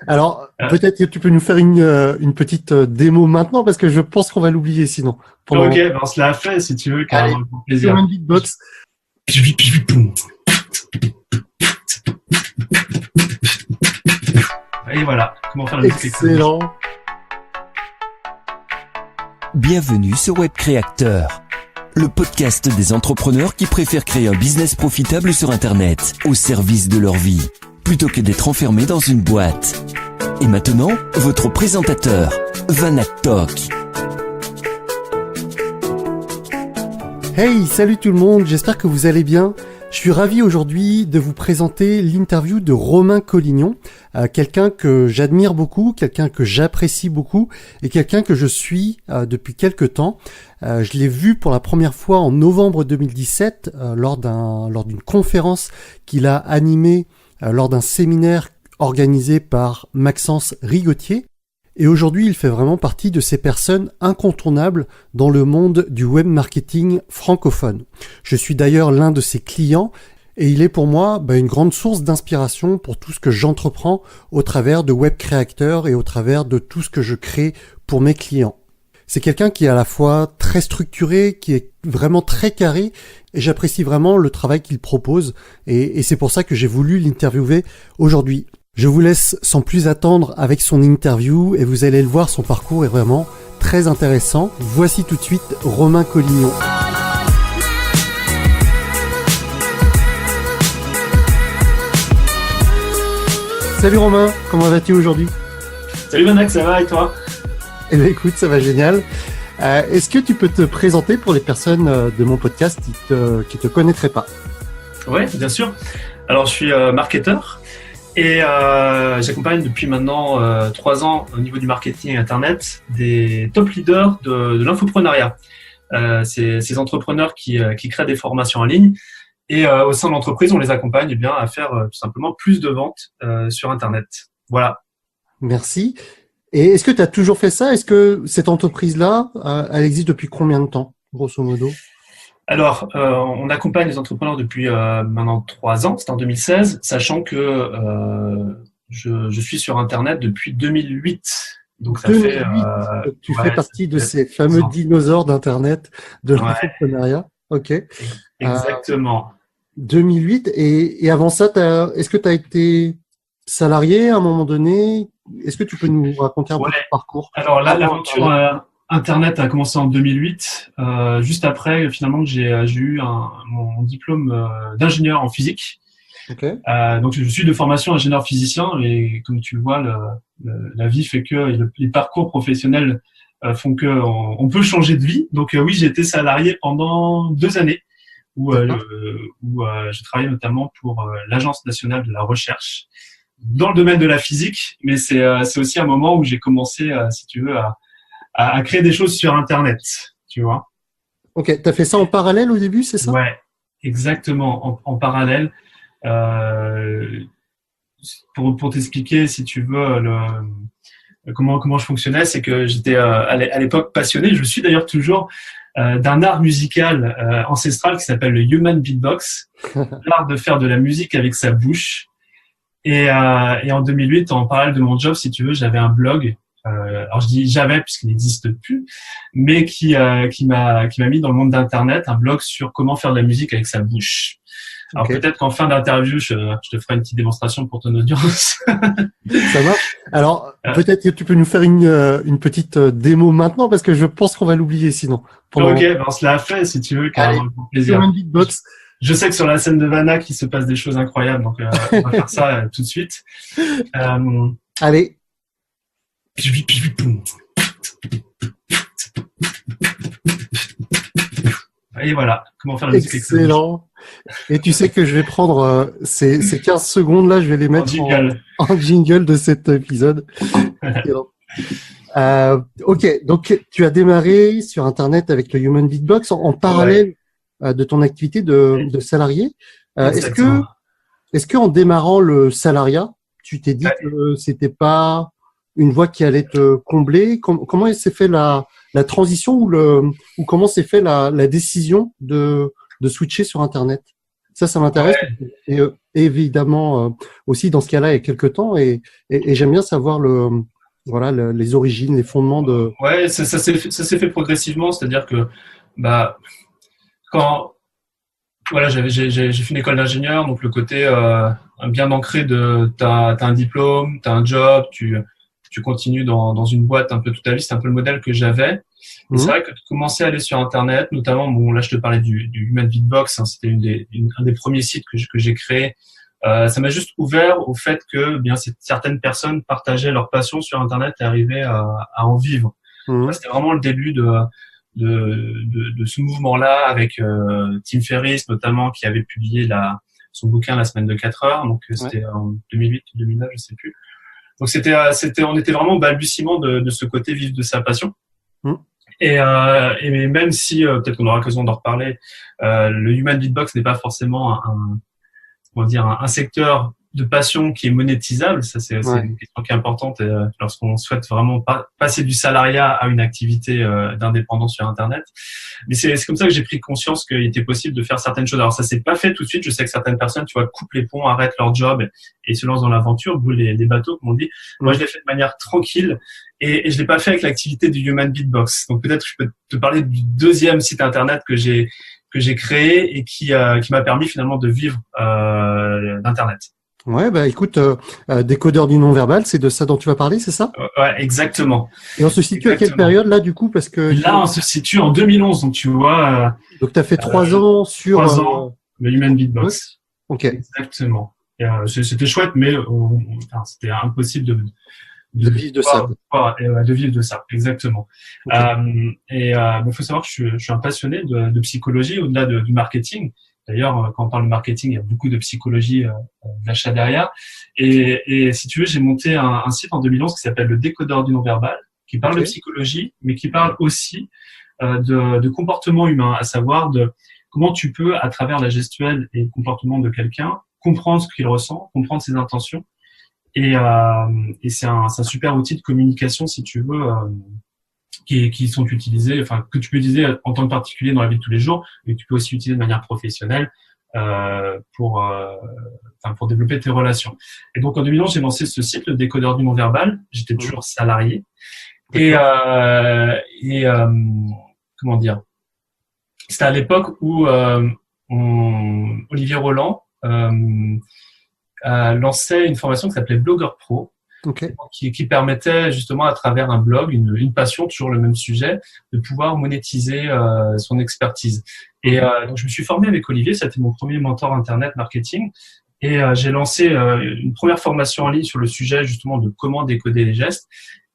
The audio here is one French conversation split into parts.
Alors, Ah, peut-être que tu peux nous faire une petite démo maintenant, parce que je pense qu'on va l'oublier sinon. ok, Pendant... ben on se l'a fait si tu veux, Allez, carrément, avec grand plaisir. Human Beatbox. Et voilà, comment faire la musique avec sa bouche. Excellent. Bienvenue sur Web Créateur, le podcast des entrepreneurs qui préfèrent créer un business profitable sur Internet, au service de leur vie, plutôt que d'être enfermés dans une boîte. Et maintenant, votre présentateur, Vanak Tok. Hey, salut tout le monde, j'espère que vous allez bien. Je suis ravi aujourd'hui de vous présenter l'interview de Romain Collignon, quelqu'un que j'admire beaucoup, quelqu'un que j'apprécie beaucoup et quelqu'un que je suis depuis quelques temps. Je l'ai vu pour la première fois en novembre 2017 lors d'une conférence qu'il a animée lors d'un séminaire organisé par Maxence Rigotier. Et aujourd'hui, il fait vraiment partie de ces personnes incontournables dans le monde du web marketing francophone. Je suis d'ailleurs l'un de ses clients et il est pour moi une grande source d'inspiration pour tout ce que j'entreprends au travers de Web Créateur et au travers de tout ce que je crée pour mes clients. C'est quelqu'un qui est à la fois très structuré, qui est vraiment très carré et j'apprécie vraiment le travail qu'il propose et c'est pour ça que j'ai voulu l'interviewer aujourd'hui. Je vous laisse sans plus attendre avec son interview et vous allez le voir, son parcours est vraiment très intéressant. Voici tout de suite Romain Collignon. Salut Romain, comment vas-tu aujourd'hui ? Salut Vanak, ça va et toi ? Eh bien écoute, ça va génial. Est-ce que tu peux te présenter pour les personnes de mon podcast qui te connaîtraient pas ? Ouais, bien sûr. Alors je suis marketeur. Et j'accompagne depuis maintenant 3 ans au niveau du marketing Internet des top leaders de l'infoprenariat. Ces entrepreneurs qui créent des formations en ligne. Et au sein de l'entreprise, on les accompagne à faire tout simplement plus de ventes sur Internet. Voilà. Merci. Et est-ce que tu as toujours fait ça ? Est-ce que cette entreprise-là, elle existe depuis combien de temps, grosso modo ? Alors, on accompagne les entrepreneurs depuis maintenant 3 ans, c'est en 2016, sachant que je suis sur Internet depuis 2008. Donc, ça 2008, fait... tu fais partie de ces fameux dinosaures d'Internet, de l'entrepreneuriat. Ok. Exactement. 2008. Et avant ça, est-ce que tu as été salarié à un moment donné ? Est-ce que tu peux nous raconter un peu ton parcours ? Alors, l'aventure... Internet a commencé en 2008, juste après finalement que j'ai eu mon diplôme d'ingénieur en physique. Okay. Donc je suis de formation ingénieur physicien et comme tu le vois, la vie fait que les parcours professionnels font que on peut changer de vie. Donc oui, j'ai été salarié pendant 2 années où j'ai travaillé notamment pour l'Agence nationale de la recherche dans le domaine de la physique, mais c'est aussi un moment où j'ai commencé, si tu veux, à créer des choses sur Internet, tu vois. Ok, tu as fait ça en parallèle au début, c'est ça ? Ouais, exactement, en parallèle. Pour t'expliquer, si tu veux, comment je fonctionnais, c'est que j'étais à l'époque passionné, je suis d'ailleurs toujours, d'un art musical ancestral qui s'appelle le Human Beatbox, l'art de faire de la musique avec sa bouche. Et en 2008, en parallèle de mon job, si tu veux, j'avais un blog. Alors je dis j'avais puisqu'il n'existe plus, mais qui m'a mis dans le monde d'Internet, un blog sur comment faire de la musique avec sa bouche. Alors peut-être qu'en fin d'interview, je te ferai une petite démonstration pour ton audience. Ça marche. Alors peut-être que tu peux nous faire une petite démo maintenant, parce que je pense qu'on va l'oublier sinon. Ok, on se l'a fait si tu veux, carrément, avec plaisir. Beatbox. Je sais que sur la scène de Vanak, il se passe des choses incroyables, donc on va faire ça tout de suite. Allez. Et voilà, comment faire la musique. Excellent. Et tu sais que je vais prendre ces 15 secondes là, je vais les mettre en jingle de cet épisode. Ok, donc tu as démarré sur Internet avec le Human Beatbox en parallèle de ton activité de salarié. Est-ce que en démarrant le salariat, tu t'es dit que c'était pas une voie qui allait te combler? Comment s'est fait la transition ou comment s'est fait la décision de switcher sur Internet? Ça m'intéresse. Ouais. évidemment aussi dans ce cas-là il y a quelques temps et j'aime bien savoir les origines, les fondements de. Ouais, ça s'est fait progressivement, c'est-à-dire que quand j'ai fait une école d'ingénieur, donc le côté bien ancré de t'as un diplôme, t'as un job, tu continues dans une boîte un peu toute ta vie, c'est un peu le modèle que j'avais. Et c'est vrai que de commencer à aller sur Internet, notamment, là je te parlais du Human Beatbox, hein, c'était un des premiers sites que j'ai créé. Ça m'a juste ouvert au fait que bien certaines personnes partageaient leur passion sur Internet et arrivaient à en vivre. C'était vraiment le début de ce mouvement-là avec Tim Ferriss notamment qui avait publié son bouquin La semaine de 4 heures. Donc c'était en 2008 ou 2009, je sais plus. Donc on était vraiment au balbutiement de ce côté vivre de sa passion. Et même si peut-être qu'on aura l'occasion d'en reparler, le Human Beatbox n'est pas forcément un secteur de passion qui est monétisable. Ça, c'est une question qui est importante lorsqu'on souhaite vraiment passer du salariat à une activité d'indépendance sur Internet. Mais c'est comme ça que j'ai pris conscience qu'il était possible de faire certaines choses. Alors, ça s'est pas fait tout de suite. Je sais que certaines personnes, coupent les ponts, arrêtent leur job et se lancent dans l'aventure, brûlent les bateaux, comme on dit. Moi, je l'ai fait de manière tranquille et je l'ai pas fait avec l'activité du Human Beatbox. Donc, peut-être je peux te parler du deuxième site Internet que j'ai créé et qui m'a permis finalement de vivre d'Internet. Ouais, écoute, décodeur du non-verbal, c'est de ça dont tu vas parler, c'est ça? Ouais, exactement. Et on se situe à quelle période là, du coup, parce que là, on se situe en 2011, donc tu vois. Donc, tu as fait 3 ans sur 3 ans le Human Beatbox. Ok. Exactement. Et, c'était chouette, mais c'était impossible de vivre de ça. De vivre de ça, exactement. Okay. Il faut savoir que je suis un passionné de psychologie au-delà du marketing. D'ailleurs, quand on parle de marketing, il y a beaucoup de psychologie d'achat derrière. Et si tu veux, j'ai monté un site en 2011 qui s'appelle le décodeur du non-verbal, qui parle de psychologie, mais qui parle aussi de comportement humain, à savoir de comment tu peux, à travers la gestuelle et le comportement de quelqu'un, comprendre ce qu'il ressent, comprendre ses intentions. Et c'est un super outil de communication, si tu veux, qui sont utilisés, que tu peux utiliser en tant que particulier dans la vie de tous les jours, mais que tu peux aussi utiliser de manière professionnelle pour développer tes relations. Et donc en 2011, j'ai lancé ce site, le décodeur du non-verbal. J'étais toujours salarié. Et comment dire, c'était à l'époque où Olivier Roland lançait une formation qui s'appelait Blogueur Pro. Okay. Qui permettait justement à travers un blog, une passion, toujours le même sujet, de pouvoir monétiser son expertise. Et donc je me suis formé avec Olivier, c'était mon premier mentor internet marketing, et j'ai lancé une première formation en ligne sur le sujet justement de comment décoder les gestes.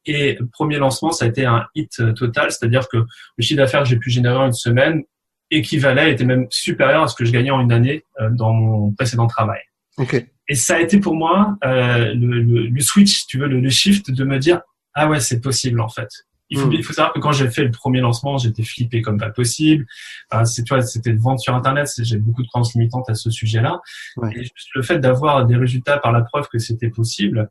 Et le premier lancement, ça a été un hit total, c'est-à-dire que le chiffre d'affaires que j'ai pu générer en une semaine était même supérieur à ce que je gagnais en une année dans mon précédent travail. Okay. Et ça a été pour moi le switch, si tu veux, le shift de me dire ah ouais, c'est possible en fait. Il faut savoir que quand j'ai fait le premier lancement, j'étais flippé comme pas possible. C'était de vendre sur Internet. J'ai beaucoup de croyances limitantes à ce sujet-là. Ouais. Et juste le fait d'avoir des résultats par la preuve que c'était possible,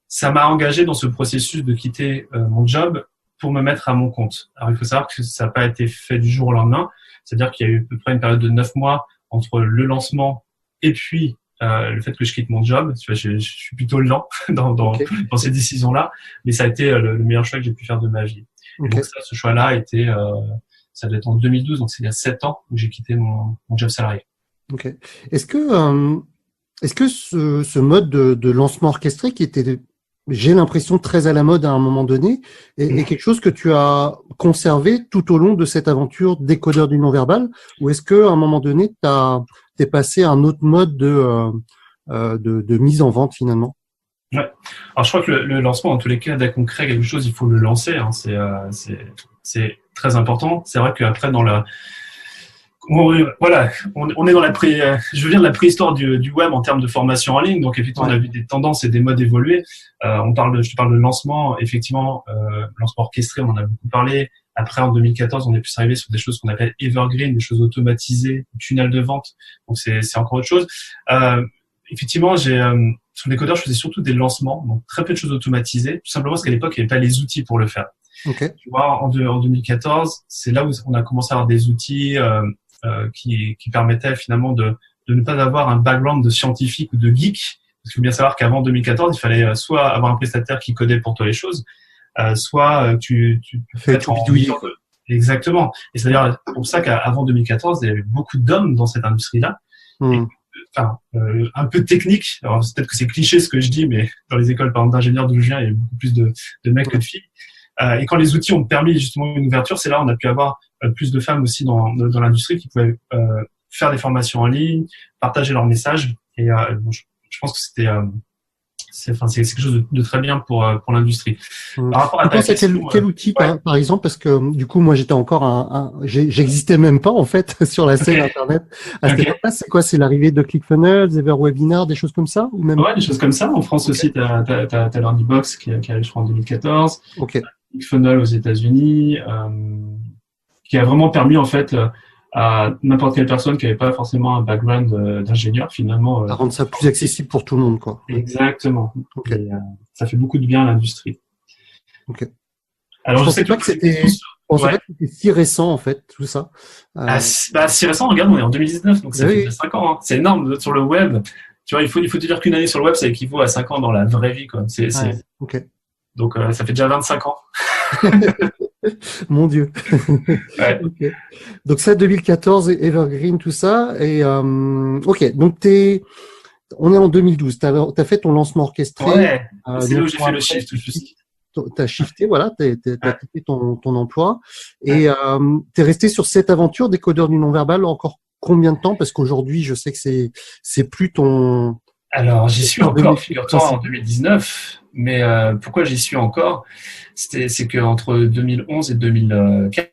ça m'a engagé dans ce processus de quitter mon job pour me mettre à mon compte. Alors il faut savoir que ça n'a pas été fait du jour au lendemain. C'est-à-dire qu'il y a eu à peu près une période de 9 mois entre le lancement et puis le fait que je quitte mon job. Tu vois, je suis plutôt lent dans ces décisions-là, mais ça a été le meilleur choix que j'ai pu faire de ma vie. Et donc ce choix-là ça doit être en 2012, donc c'est il y a 7 ans où j'ai quitté mon job salarié. Ok. Est-ce que ce mode de lancement orchestré qui était, j'ai l'impression, très à la mode à un moment donné, est quelque chose que tu as conservé tout au long de cette aventure décodeur du non-verbal, ou est-ce que à un moment donné t'es passé à un autre mode de mise en vente finalement? Ouais. Alors je crois que le lancement, en tous les cas, dès qu'on crée quelque chose, il faut le lancer. Hein. C'est très important. C'est vrai qu'après on est dans je viens de la préhistoire du web en termes de formation en ligne. Donc effectivement, on a vu des tendances et des modes évoluer. Je te parle de lancement. Effectivement, lancement orchestré, on en a beaucoup parlé. Après, en 2014, on est plus arrivé sur des choses qu'on appelle evergreen, des choses automatisées, tunnel de vente. Donc c'est encore autre chose. Effectivement, sur le décodeur, je faisais surtout des lancements, donc très peu de choses automatisées, tout simplement parce qu'à l'époque, il n'y avait pas les outils pour le faire. Okay. Tu vois, en 2014, c'est là où on a commencé à avoir des outils qui permettaient finalement de de ne pas avoir un background de scientifique ou de geek. Parce qu'il faut bien savoir qu'avant 2014, il fallait soit avoir un prestataire qui codait pour toi les choses, soit tu Fais tout bidouiller. Exactement. Et c'est d'ailleurs pour ça qu'avant 2014, il y avait beaucoup d'hommes dans cette industrie-là. Enfin, un peu technique. Alors peut-être que c'est cliché ce que je dis, mais dans les écoles par exemple d'ingénieurs d'où je viens, il y a beaucoup plus de mecs que de filles. Et quand les outils ont permis justement une ouverture, c'est là où on a pu avoir plus de femmes aussi dans l'industrie qui pouvaient faire des formations en ligne, partager leurs messages. Et bon, je pense que c'est quelque chose de très bien pour l'industrie. Par rapport à ta question, quel outil par exemple, parce que du coup moi j'étais encore j'existais même pas en fait sur la scène internet à cette époque-là. C'est quoi? C'est l'arrivée de ClickFunnels, EverWebinar, des choses comme ça ou même? Ouais, des choses comme ça. En France aussi, t'as LearnyBox qui arrive je crois en 2014. ClickFunnels aux États-Unis, qui a vraiment permis en fait à n'importe quelle personne qui n'avait pas forcément un background d'ingénieur finalement à rendre ça plus accessible pour tout le monde, quoi. Exactement. Et, ça fait beaucoup de bien à l'industrie. Alors je sais pas que c'était si récent en fait tout ça. Si récent, regarde, on est en 2019, donc ça fait déjà 5 ans. Hein. C'est énorme sur le web. Tu vois, il faut te dire qu'une année sur le web, ça équivaut à 5 ans dans la vraie vie, quoi. Donc ça fait déjà 25 ans. Mon Dieu. Donc ça, 2014, Evergreen, tout ça. Et donc on est en 2012. T'as fait ton lancement orchestré. Ouais. C'est là où j'ai fait le shift. T'as shifté, voilà. T'as quitté ton emploi et t'es resté sur cette aventure décodeur du non-verbal encore combien de temps? Parce qu'aujourd'hui, je sais que c'est plus ton. Alors, j'y suis encore, figure-toi, en 2019. Mais pourquoi j'y suis encore? C'est qu'entre 2011 et 2015,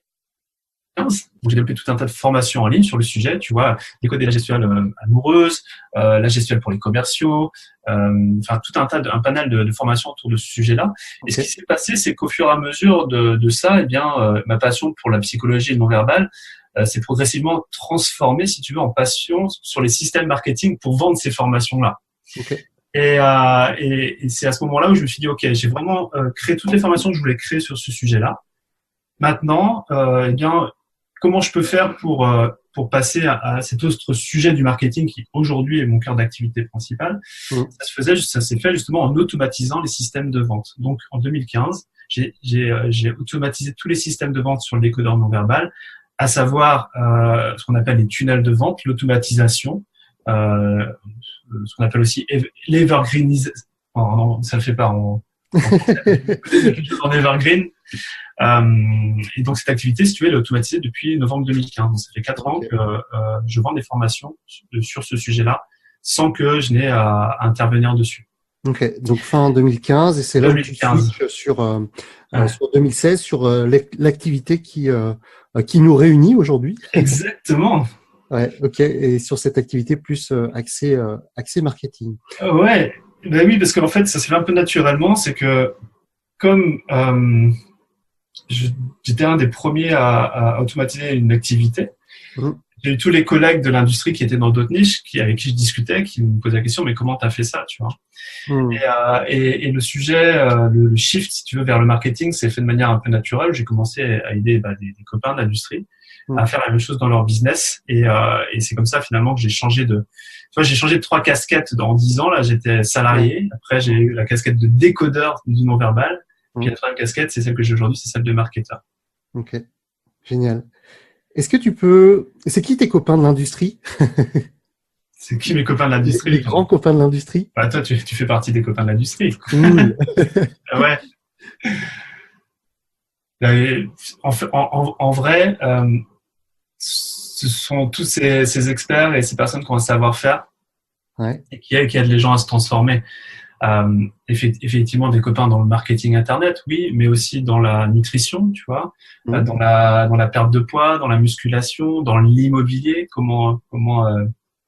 j'ai développé tout un tas de formations en ligne sur le sujet. Tu vois, décoder la gestuelle amoureuse, la gestuelle pour les commerciaux, enfin tout un panel de formations autour de ce sujet-là. Et ce qui s'est passé, c'est qu'au fur et à mesure de ça, eh bien, ma passion pour la psychologie et le non-verbal s'est progressivement transformée, si tu veux, en passion sur les systèmes marketing pour vendre ces formations-là. Et c'est à ce moment-là où je me suis dit, ok, j'ai vraiment créé toutes les formations que je voulais créer sur ce sujet-là. Maintenant, eh bien, comment je peux faire pour passer à cet autre sujet du marketing qui aujourd'hui est mon cœur d'activité principale? Ça s'est fait justement en automatisant les systèmes de vente. Donc en 2015, j'ai automatisé tous les systèmes de vente sur le décodeur non verbal, à savoir ce qu'on appelle les tunnels de vente, l'automatisation, ce qu'on appelle aussi l'evergreenisation. Oh, non, ça le fait pas en evergreen. Et donc cette activité, si tu veux, elle est automatisée depuis novembre 2015. Donc ça fait 4 ans que je vends des formations sur ce sujet-là, sans que je n'ai à intervenir dessus. Donc fin 2015, et c'est là 2015. Où tu switches sur 2016, sur l'activité qui nous réunit aujourd'hui. Exactement. Et sur cette activité plus axée marketing. Ben oui, parce qu'en fait, ça s'est fait un peu naturellement, c'est que comme j'étais un des premiers à automatiser une activité, j'ai eu tous les collègues de l'industrie qui étaient dans d'autres niches, avec qui je discutais, qui me posaient la question, mais comment tu as fait ça, tu vois? Et le sujet, le shift, si tu veux, vers le marketing, s'est fait de manière un peu naturelle. J'ai commencé à aider des copains de l'industrie à faire la même chose dans leur business. Et c'est comme ça, finalement, que j'ai changé de 3 casquettes dans 10 ans. Là, j'étais salarié. Après, j'ai eu la casquette de décodeur du non-verbal. Puis la troisième casquette, c'est celle que j'ai aujourd'hui, c'est celle de marketeur. Génial. Est-ce que c'est qui tes copains de l'industrie? C'est qui mes copains de l'industrie? Les grands copains de l'industrie? Bah, toi, tu fais partie des copains de l'industrie. Cool. Ouais. En vrai, ce sont tous ces experts et ces personnes qui ont un savoir-faire et qui aident les gens à se transformer. Effectivement, des copains dans le marketing internet, oui, mais aussi dans la nutrition, tu vois, dans la perte de poids, dans la musculation, dans l'immobilier, comment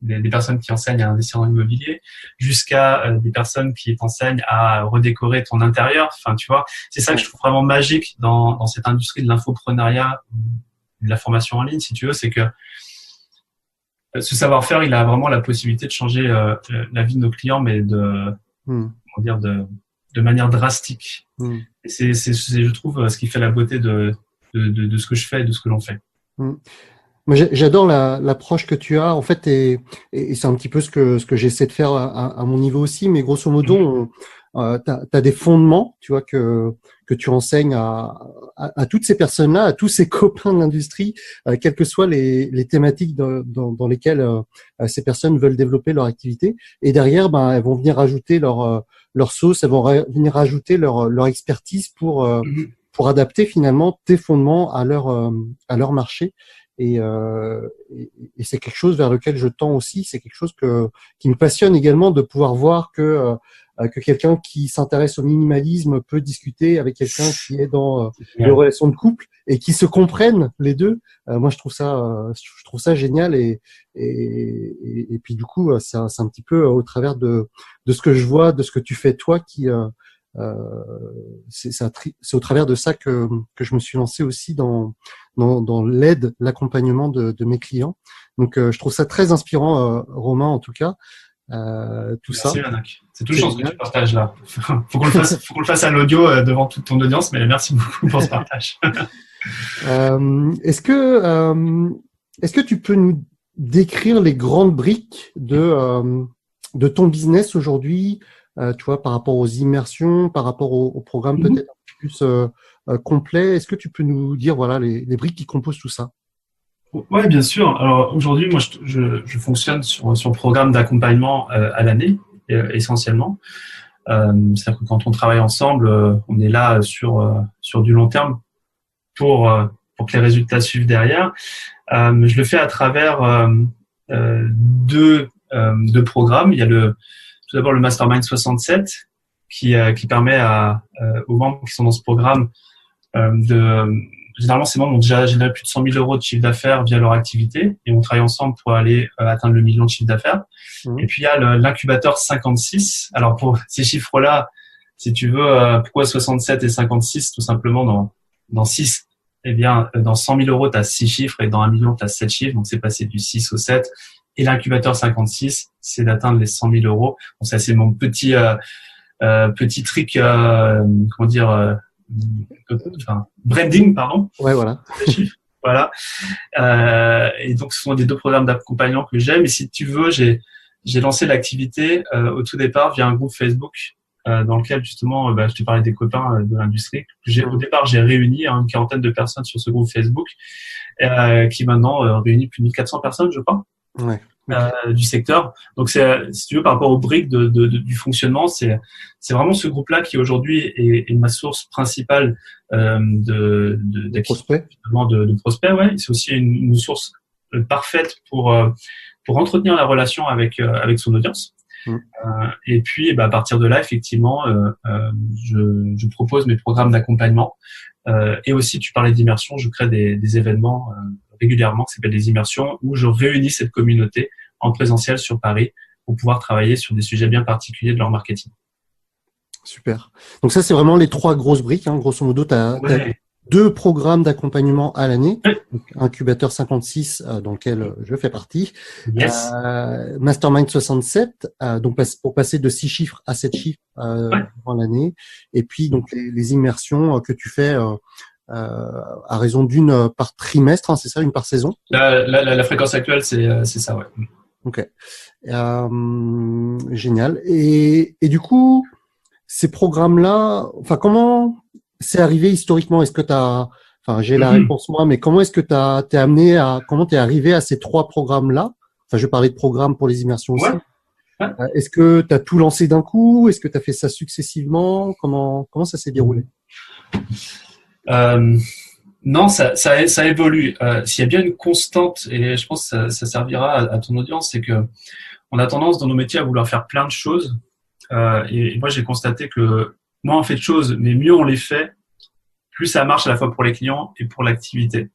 des personnes qui enseignent à investir dans l'immobilier, jusqu'à des personnes qui t'enseignent à redécorer ton intérieur. Enfin, tu vois, c'est ça que je trouve vraiment magique dans cette industrie de l'infoprenariat, de la formation en ligne, si tu veux, c'est que ce savoir-faire, il a vraiment la possibilité de changer la vie de nos clients, mais de manière drastique. Et c'est, je trouve, ce qui fait la beauté de ce que je fais et de ce que l'on fait. Moi, j'adore l'approche que tu as, en fait, et c'est un petit peu ce que j'essaie de faire à mon niveau aussi, mais grosso modo, t'as des fondements, tu vois, que tu enseignes à toutes ces personnes-là, à tous ces copains de l'industrie, quelles que soient les thématiques dans lesquelles ces personnes veulent développer leur activité. Et derrière, ben, elles vont venir ajouter leur sauce, elles vont venir rajouter leur expertise pour adapter finalement tes fondements à leur marché. Et c'est quelque chose vers lequel je tends aussi. C'est quelque chose qui me passionne également de pouvoir voir que quelqu'un qui s'intéresse au minimalisme peut discuter avec quelqu'un qui est dans les relations de couple et qui se comprennent les deux. Moi, je trouve ça génial et puis du coup, c'est un petit peu au travers de ce que je vois, de ce que tu fais toi c'est au travers de ça que je me suis lancé aussi dans l'aide, l'accompagnement de mes clients. Donc, je trouve ça très inspirant, Romain, en tout cas, tout ça. Merci, Yannick. C'est touchant ce que tu partages là. Faut qu'on le fasse à l'audio devant toute ton audience, mais merci beaucoup pour ce partage. Est-ce que tu peux nous décrire les grandes briques de ton business aujourd'hui, tu vois, par rapport aux immersions, par rapport au programme peut-être un peu plus complet? Est-ce que tu peux nous dire voilà les briques qui composent tout ça? Ouais, bien sûr. Alors aujourd'hui, moi, je fonctionne sur le programme d'accompagnement à l'année essentiellement. C'est-à-dire que quand on travaille ensemble, on est là sur du long terme pour que les résultats suivent derrière. Je le fais à travers deux programmes. Il y a tout d'abord le Mastermind 67 qui permet aux membres qui sont dans ce programme généralement, ces membres ont déjà généré plus de 100 000 euros de chiffre d'affaires via leur activité et on travaille ensemble pour aller atteindre le million de chiffre d'affaires. Et puis, il y a l'incubateur 56. Alors, pour ces chiffres-là, si tu veux, pourquoi 67 et 56? Tout simplement, dans 6, eh bien, dans 100 000 euros, tu as 6 chiffres et dans 1 million, tu as 7 chiffres. Donc, c'est passé du 6 au 7. Et l'incubateur 56, c'est d'atteindre les 100 000 euros. Donc, ça, c'est mon petit trick, comment dire, branding, pardon. Ouais, voilà. Voilà. Et donc, ce sont des deux programmes d'accompagnement que j'aime. Et si tu veux, j'ai lancé l'activité au tout départ via un groupe Facebook dans lequel justement, je te parlais des copains de l'industrie. Au départ, j'ai réuni une quarantaine de personnes sur ce groupe Facebook qui maintenant réunit plus de 1400 personnes, je crois. Ouais. Du secteur. Donc, si tu veux, par rapport aux briques du fonctionnement, c'est vraiment ce groupe-là qui aujourd'hui est ma source principale de prospects. Ouais. C'est aussi une source parfaite pour entretenir la relation avec son audience. Et puis, à partir de là, effectivement, je propose mes programmes d'accompagnement. Et aussi, tu parlais d'immersion, je crée des événements régulièrement qui s'appellent des immersions où je réunis cette communauté en présentiel sur Paris pour pouvoir travailler sur des sujets bien particuliers de leur marketing. Super. Donc ça, c'est vraiment les trois grosses briques. Hein. Grosso modo, tu as 2 programmes d'accompagnement à l'année. Ouais. Incubateur 56, dans lequel je fais partie. Yes. Mastermind 67, donc pour passer de 6 chiffres à 7 chiffres dans l'année. Et puis, donc les immersions que tu fais à raison d'une par trimestre, hein, c'est ça, une par saison? La fréquence actuelle, c'est ça, ouais. Ok. Génial. Et du coup, ces programmes-là, enfin, comment c'est arrivé historiquement? Est-ce que j'ai la réponse moi, mais comment est-ce que comment t'es arrivé à ces 3 programmes-là? Enfin, je parlais de programmes pour les immersions aussi. Ouais. Est-ce que tu as tout lancé d'un coup? Est-ce que tu as fait ça successivement? Comment ça s'est déroulé? Non, ça évolue. S'il y a bien une constante, et je pense que ça servira à ton audience, c'est que on a tendance dans nos métiers à vouloir faire plein de choses. Et moi, j'ai constaté que moins on fait de choses, mais mieux on les fait, plus ça marche à la fois pour les clients et pour l'activité.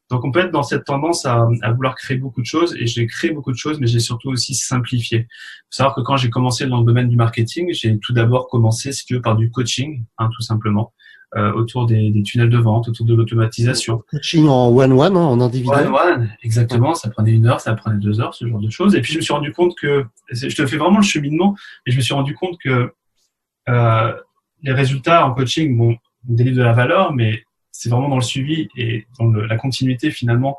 Donc, on peut être dans cette tendance à vouloir créer beaucoup de choses, et j'ai créé beaucoup de choses, mais j'ai surtout aussi simplifié. Il faut savoir que quand j'ai commencé dans le domaine du marketing, j'ai tout d'abord commencé, si tu veux, par du coaching, tout simplement, autour des tunnels de vente, autour de l'automatisation. Coaching en one-one, en individuel. One-one, exactement. Ça prenait 1 heure, ça prenait 2 heures, ce genre de choses. Et puis, je me suis rendu compte que, je te fais vraiment le cheminement, et je me suis rendu compte que les résultats en coaching, on délivre de la valeur, mais c'est vraiment dans le suivi et dans la continuité finalement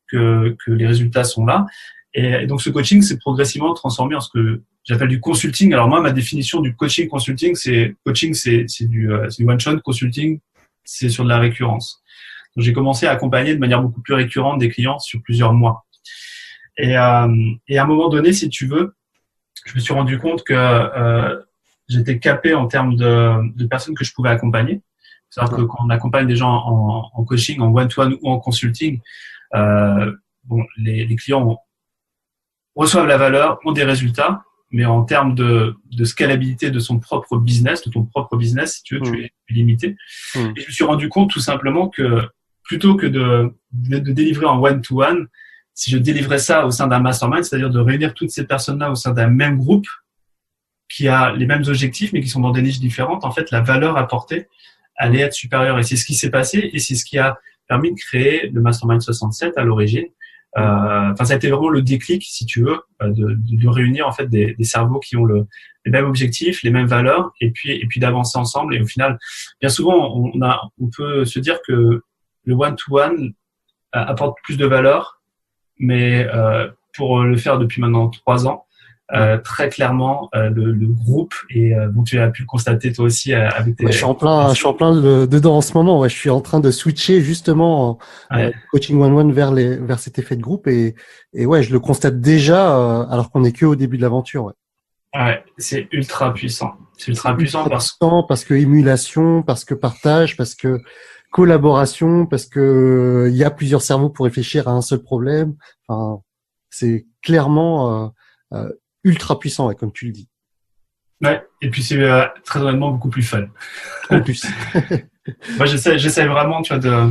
que les résultats sont là. Et donc, ce coaching s'est progressivement transformé en ce que j'appelle du consulting. Alors moi, ma définition du coaching consulting, c'est du one shot. Consulting, c'est sur de la récurrence. Donc, j'ai commencé à accompagner de manière beaucoup plus récurrente des clients sur plusieurs mois. Et à un moment donné, si tu veux, je me suis rendu compte que j'étais capé en termes de personnes que je pouvais accompagner. C'est-à-dire que quand on accompagne des gens en coaching, en one-to-one ou en consulting, les clients reçoivent la valeur, ont des résultats, mais en termes de scalabilité de son propre business, de ton propre business, si tu veux, tu es limité. Et je me suis rendu compte tout simplement que plutôt que de délivrer en one-to-one, si je délivrais ça au sein d'un mastermind, c'est-à-dire de réunir toutes ces personnes-là au sein d'un même groupe qui a les mêmes objectifs, mais qui sont dans des niches différentes, en fait, la valeur apportée allait être supérieure. Et c'est ce qui s'est passé et c'est ce qui a permis de créer le Mastermind 67 à l'origine. Ça a été vraiment le déclic, si tu veux, de réunir en fait des cerveaux qui ont les mêmes objectifs, les mêmes valeurs, et puis d'avancer ensemble. Et au final, bien souvent, on peut se dire que le one-to-one apporte plus de valeur, mais pour le faire depuis maintenant 3 ans, très clairement, le groupe, et bon, tu as pu le constater toi aussi avec tes. Ouais, je suis en plein dedans en ce moment. Ouais, je suis en train de switcher justement coaching one-one vers cet effet de groupe et ouais, je le constate déjà alors qu'on est que au début de l'aventure. Ouais. Ouais, c'est ultra puissant. C'est ultra puissant parce que émulation, parce que partage, parce que collaboration, parce que il y a plusieurs cerveaux pour réfléchir à un seul problème. Enfin, c'est clairement ultra puissant, ouais, comme tu le dis. Ouais, et puis c'est très honnêtement beaucoup plus fun. En plus. Moi, j'essaie vraiment, tu vois,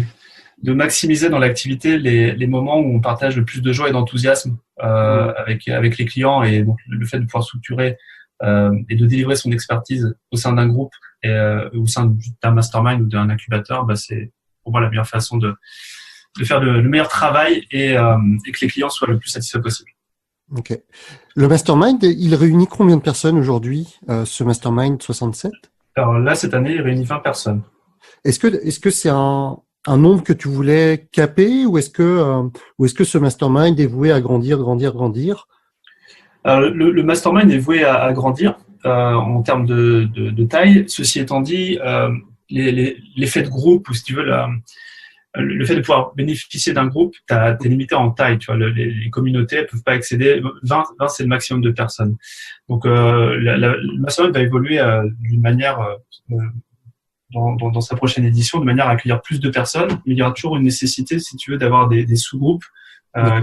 de maximiser dans l'activité les moments où on partage le plus de joie et d'enthousiasme avec les clients, et donc le fait de pouvoir structurer et de délivrer son expertise au sein d'un groupe et au sein d'un mastermind ou d'un incubateur, c'est pour moi la meilleure façon de faire le meilleur travail et que les clients soient le plus satisfaits possible. Ok. Le mastermind, il réunit combien de personnes aujourd'hui, ce mastermind 67? Alors là, cette année, il réunit 20 personnes. Est-ce que c'est un nombre que tu voulais caper ou est-ce que ce mastermind est voué à grandir? Alors, le mastermind est voué à grandir en termes de taille. Ceci étant dit, l'effet de groupe, ou si tu veux, le fait de pouvoir bénéficier d'un groupe, t'es limité en taille. Tu vois, les communautés ne peuvent pas excéder 20, c'est le maximum de personnes. Donc, le mastermind va évoluer d'une manière dans sa prochaine édition, de manière à accueillir plus de personnes. Mais il y aura toujours une nécessité, si tu veux, d'avoir des sous-groupes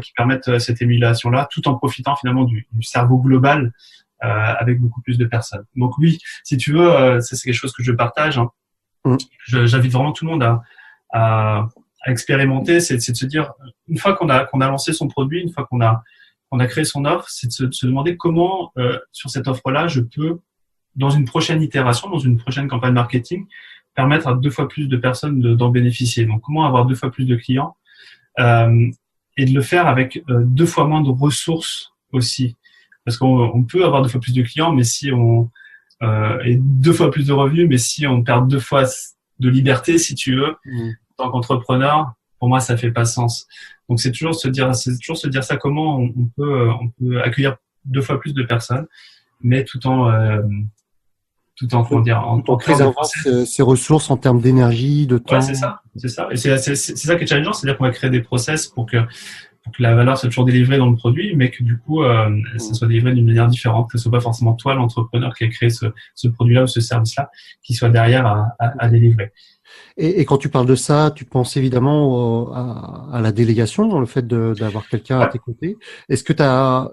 qui permettent cette émulation-là, tout en profitant finalement du cerveau global avec beaucoup plus de personnes. Donc oui, si tu veux, ça c'est quelque chose que je partage. Hein. J'invite vraiment tout le monde à expérimenter, c'est de se dire, une fois qu'on a lancé son produit, une fois qu'on a créé son offre, c'est de se demander comment, sur cette offre-là, je peux, dans une prochaine itération, dans une prochaine campagne marketing, permettre à 2 fois plus de personnes d'en bénéficier. Donc, comment avoir 2 fois plus de clients et de le faire avec 2 fois moins de ressources aussi. Parce qu'on peut avoir 2 fois plus de clients, mais si et 2 fois plus de revenus, mais si on perd 2 fois de liberté, si tu veux, en tant qu'entrepreneur, pour moi, ça fait pas sens. Donc, c'est toujours se dire ça, comment on peut accueillir 2 fois plus de personnes, mais tout en préservant ses ressources en termes d'énergie, de temps. Ouais, c'est ça. Et c'est ça qui est challengeant, c'est-à-dire qu'on va créer des process pour que la valeur soit toujours délivrée dans le produit, mais que du coup, ça soit délivré d'une manière différente, que ce soit pas forcément toi, l'entrepreneur, qui a créé ce produit-là ou ce service-là, qui soit derrière à délivrer. Et quand tu parles de ça, tu penses évidemment à la délégation, le fait d'avoir quelqu'un à tes côtés. Est-ce que tu as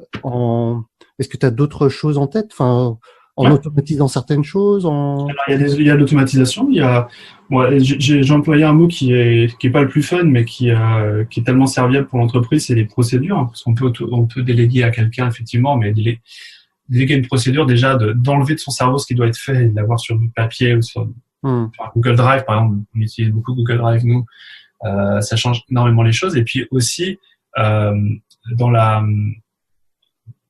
d'autres choses en tête, enfin, en automatisant certaines choses? Alors, il y a l'automatisation. J'ai employé un mot qui est pas le plus fun, mais qui est tellement serviable pour l'entreprise, c'est les procédures. Hein, parce qu'on peut déléguer à quelqu'un, effectivement, mais déléguer une procédure, déjà, d'enlever de son cerveau ce qui doit être fait et de l'avoir sur du papier ou sur Google Drive, par exemple. On utilise beaucoup Google Drive, nous. Ça change énormément les choses. Et puis aussi,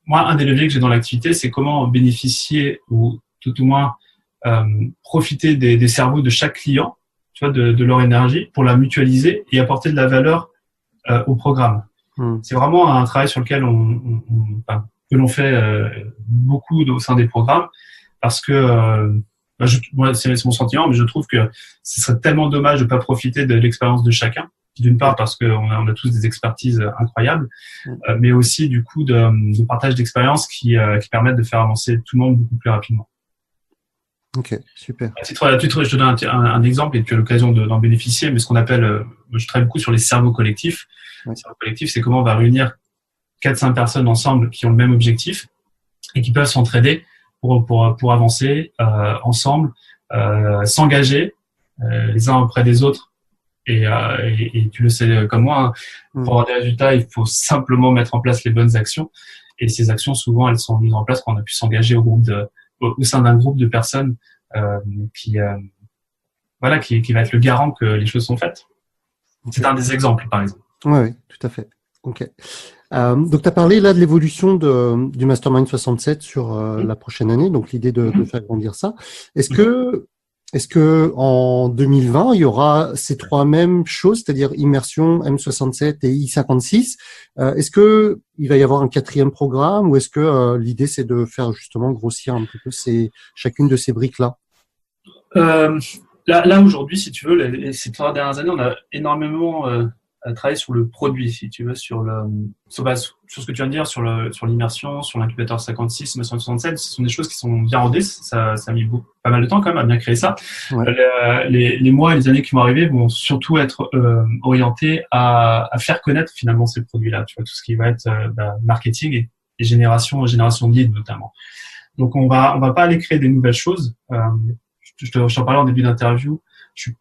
moi, un des leviers que j'ai dans l'activité, c'est comment bénéficier ou tout au moins profiter des cerveaux de chaque client, tu vois, de leur énergie pour la mutualiser et apporter de la valeur au programme. C'est vraiment un travail sur lequel que l'on fait beaucoup au sein des programmes, parce que moi, c'est mon sentiment, mais je trouve que ce serait tellement dommage de pas profiter de l'expérience de chacun. D'une part parce qu'on a tous des expertises incroyables, mais aussi du coup de partage d'expériences qui permettent de faire avancer tout le monde beaucoup plus rapidement. Ok, super. À titre, je te donne un exemple et tu as l'occasion d'en bénéficier, mais ce qu'on appelle, je travaille beaucoup sur les cerveaux collectifs. Ouais. Les cerveaux collectifs, c'est comment on va réunir 4-5 personnes ensemble qui ont le même objectif et qui peuvent s'entraider pour avancer ensemble, s'engager les uns auprès des autres. Et tu le sais comme moi, hein, pour avoir des résultats, il faut simplement mettre en place les bonnes actions. Et ces actions, souvent, elles sont mises en place quand on a pu s'engager au sein d'un groupe de personnes qui va être le garant que les choses sont faites. Okay. C'est un des exemples, par exemple. Oui, tout à fait. Ok. Donc, tu as parlé là de l'évolution du Mastermind 67 sur la prochaine année, donc l'idée de faire grandir ça. Est-ce que en 2020, il y aura ces trois mêmes choses, c'est-à-dire immersion, M67 et I56? Est-ce que il va y avoir un quatrième programme, ou est-ce que l'idée c'est de faire justement grossir un petit peu chacune de ces briques-là? Là aujourd'hui, si tu veux, ces 3 dernières années, on a énormément travaillé sur le produit, si tu veux, sur ce que tu viens de dire, sur l'immersion, sur l'incubateur 56, M 67. Ce sont des choses qui sont bien rodées. Ça a mis pas mal de temps quand même à bien créer ça. Ouais. Les mois et les années qui vont arriver vont surtout être orientés à faire connaître finalement ces produits-là. Tu vois, tout ce qui va être marketing et génération de leads notamment. Donc on va pas aller créer des nouvelles choses. Je t'en parlais en début d'interview. Je suis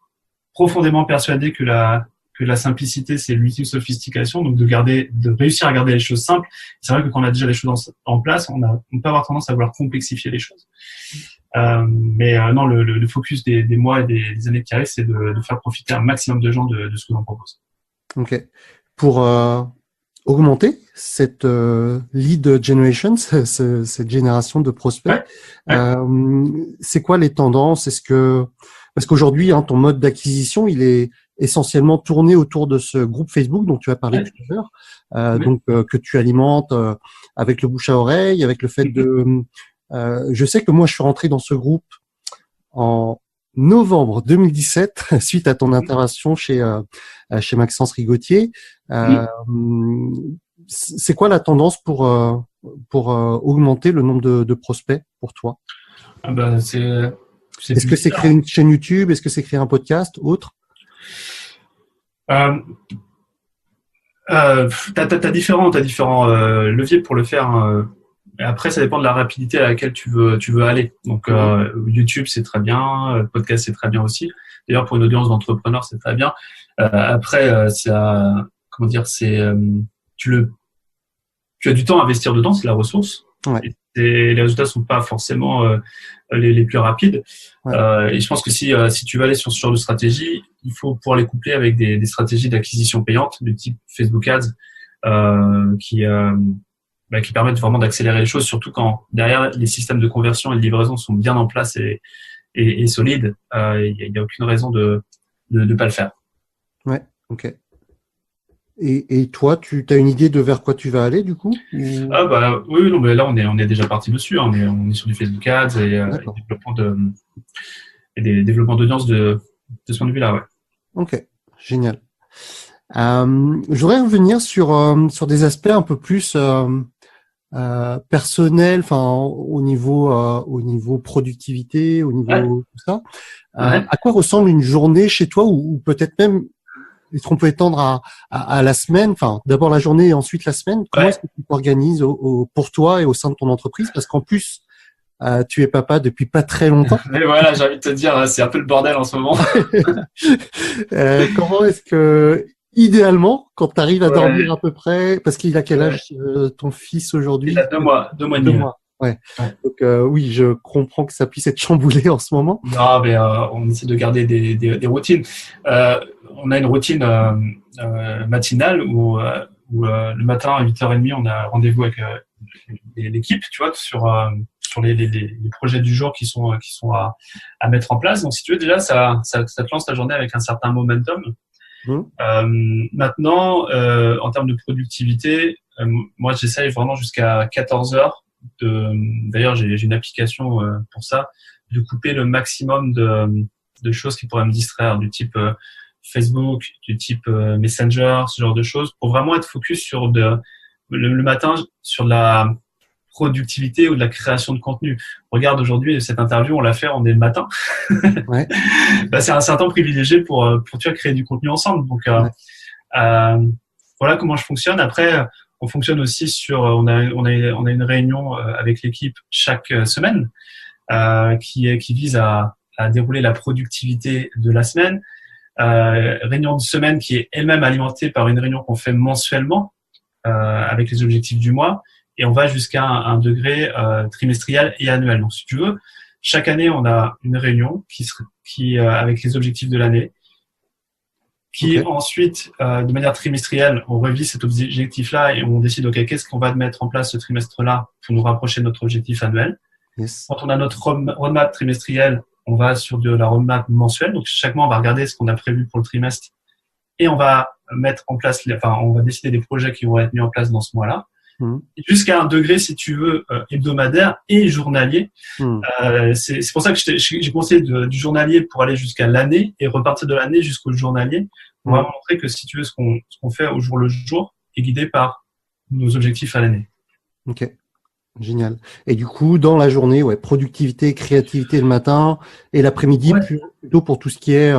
profondément persuadé que la simplicité, c'est l'ultime sophistication, donc de réussir à garder les choses simples. C'est vrai que quand on a déjà les choses en place, on peut avoir tendance à vouloir complexifier les choses. Mais non, le focus des mois et des années qui arrivent, c'est de faire profiter un maximum de gens de ce que l'on propose. Ok. Pour augmenter cette lead generation, cette génération de prospects, ouais. C'est quoi les tendances? Parce qu'aujourd'hui, ton mode d'acquisition, il est essentiellement tourné autour de ce groupe Facebook dont tu as parlé tout à l'heure, donc que tu alimentes avec le bouche à oreille, avec le fait de. Je sais que moi, je suis rentré dans ce groupe en novembre 2017 suite à ton intervention chez Maxence Rigotier. C'est quoi la tendance pour augmenter le nombre de prospects pour toi? Est-ce que c'est créer une chaîne YouTube? Est-ce que c'est créer un podcast? Autre? T'as différents leviers pour le faire. Après, ça dépend de la rapidité à laquelle tu veux aller. Donc, YouTube, c'est très bien. Podcast, c'est très bien aussi. D'ailleurs, pour une audience d'entrepreneurs, c'est très bien. Après, tu as du temps à investir dedans, c'est la ressource. Ouais. Et les résultats sont pas forcément les plus rapides. Ouais. Et je pense que si tu veux aller sur ce genre de stratégie, il faut pouvoir les coupler avec des stratégies d'acquisition payante du type Facebook Ads qui permettent vraiment d'accélérer les choses, surtout quand derrière les systèmes de conversion et de livraison sont bien en place et solides. Il n'y a aucune raison de pas le faire. Ouais, ok. Et toi, tu as une idée de vers quoi tu vas aller du coup? Oui, non, mais là on est déjà parti dessus. On est sur du Facebook Ads et des développements d'audience de ce point de vue-là, ouais. Ok, génial. Je voudrais revenir sur des aspects un peu plus personnels, au niveau productivité, au niveau tout ça. À quoi ressemble une journée chez toi, ou peut-être même est-ce qu'on peut étendre à la semaine? D'abord la journée et ensuite la semaine. Comment est-ce que tu t'organises pour toi et au sein de ton entreprise? Parce qu'en plus, tu es papa depuis pas très longtemps. Et voilà, j'ai envie de te dire, c'est un peu le bordel en ce moment. Comment est-ce que, idéalement, quand tu arrives à dormir à peu près, parce qu'il a quel âge ton fils aujourd'hui? Il a 2 mois. 2 mois. Ouais. Donc oui, je comprends que ça puisse être chamboulé en ce moment. Non, mais on essaie de garder des routines. On a une routine matinale où le matin à 8h30, on a rendez-vous avec l'équipe, tu vois, sur les projets du jour qui sont à mettre en place. Donc si tu veux, déjà ça te lance ta journée avec un certain momentum. Mmh. Maintenant, en termes de productivité, moi, j'essaye vraiment jusqu'à 14 heures. D'ailleurs, j'ai une application pour ça, de couper le maximum de choses qui pourraient me distraire, du type Facebook, du type Messenger, ce genre de choses, pour vraiment être focus sur le matin, sur la productivité ou de la création de contenu. Regarde, aujourd'hui, cette interview, on l'a fait, on est le matin. Ouais. Bah, c'est un temps privilégié pour tu vois, créer du contenu ensemble. Donc, Ouais. voilà comment je fonctionne. Après, on fonctionne aussi sur, on a une réunion avec l'équipe chaque semaine qui vise à dérouler la productivité de la semaine. Réunion de semaine qui est elle-même alimentée par une réunion qu'on fait mensuellement avec les objectifs du mois, et on va jusqu'à un degré trimestriel et annuel. Donc, si tu veux, chaque année, on a une réunion qui avec les objectifs de l'année, qui Ok. ensuite, de manière trimestrielle, on revise cet objectif-là et on décide, OK, qu'est-ce qu'on va mettre en place ce trimestre-là pour nous rapprocher de notre objectif annuel. Yes. Quand on a notre roadmap trimestriel, on va sur de la roadmap mensuelle. Donc, chaque mois, on va regarder ce qu'on a prévu pour le trimestre et on va mettre en place, on va décider des projets qui vont être mis en place dans ce mois-là. Mmh. Jusqu'à un degré, si tu veux, hebdomadaire et journalier. Mmh. C'est pour ça que j'ai conseillé du journalier pour aller jusqu'à l'année et repartir de l'année jusqu'au journalier. On va montrer que, si tu veux, ce qu'on fait au jour le jour est guidé par nos objectifs à l'année. Ok. Génial. Et du coup, dans la journée, ouais, productivité, créativité le matin et l'après-midi, Ouais. plutôt pour tout ce qui est,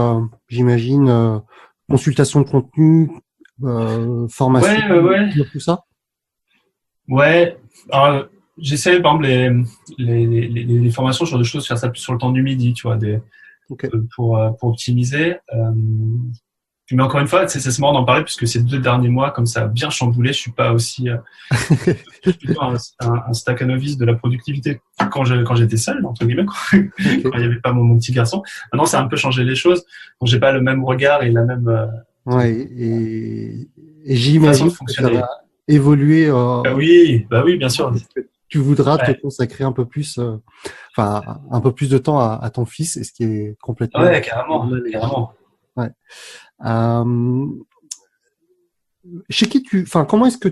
j'imagine, consultation de contenu, formation, Ouais. tout ça. Ouais. Alors, j'essaie, par exemple, les formations sur des choses, faire ça plus sur le temps du midi, tu vois, Ok. pour optimiser. Mais encore une fois, c'est marrant d'en parler puisque ces 2 derniers mois, comme ça a bien chamboulé, je suis pas aussi je suis plutôt un stacanoviste de la productivité quand j'étais seul, entre guillemets, quand il n'y avait pas mon petit garçon. Maintenant, ça a un peu changé les choses. Donc, j'ai pas le même regard et la même Ouais. Et façon j'imagine de que ça fonctionner. va évoluer. Bah oui, bien sûr. Tu voudras te Ouais, consacrer un peu plus, un peu plus de temps à ton fils, et ce qui est complètement ouais, carrément, normal et légitime. carrément. Ouais. Euh, Chez qui comment est-ce que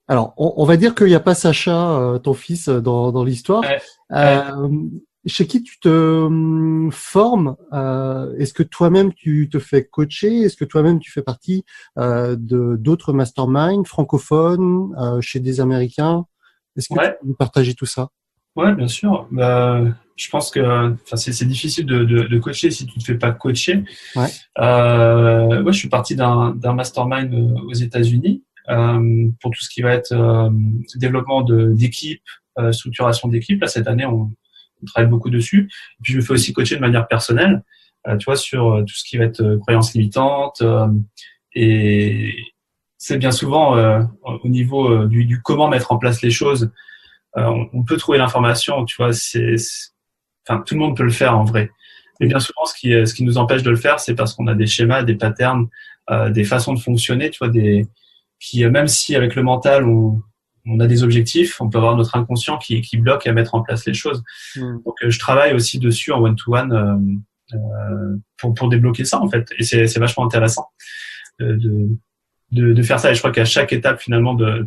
alors, on va dire qu'il n'y a pas Sacha, ton fils, dans l'histoire. Ouais, ouais. Euh, Chez qui tu te formes? Est-ce que toi-même tu te fais coacher? Est-ce que toi-même tu fais partie de d'autres masterminds francophones chez des Américains? Est-ce que tu Ouais. peux nous partager tout ça? Ouais, bien sûr. Je pense que, enfin, c'est difficile de coacher si tu te fais pas coacher. Ouais. Ouais, je suis parti d'un mastermind aux États-Unis pour tout ce qui va être développement d'équipe, structuration d'équipe. Là, cette année, on travaille beaucoup dessus. Et puis, je me fais aussi coacher de manière personnelle, tu vois, sur tout ce qui va être croyances limitantes. Et c'est bien souvent au niveau du comment mettre en place les choses. On peut trouver l'information, tu vois, enfin, tout le monde peut le faire en vrai. Mais bien souvent, ce qui nous empêche de le faire, c'est parce qu'on a des schémas, des patterns, des façons de fonctionner, tu vois, même si avec le mental, on a des objectifs, on peut avoir notre inconscient qui bloque à mettre en place les choses. Mm. Donc, je travaille aussi dessus en one-to-one pour débloquer ça, en fait. Et c'est vachement intéressant de faire ça. Et je crois qu'à chaque étape, finalement, de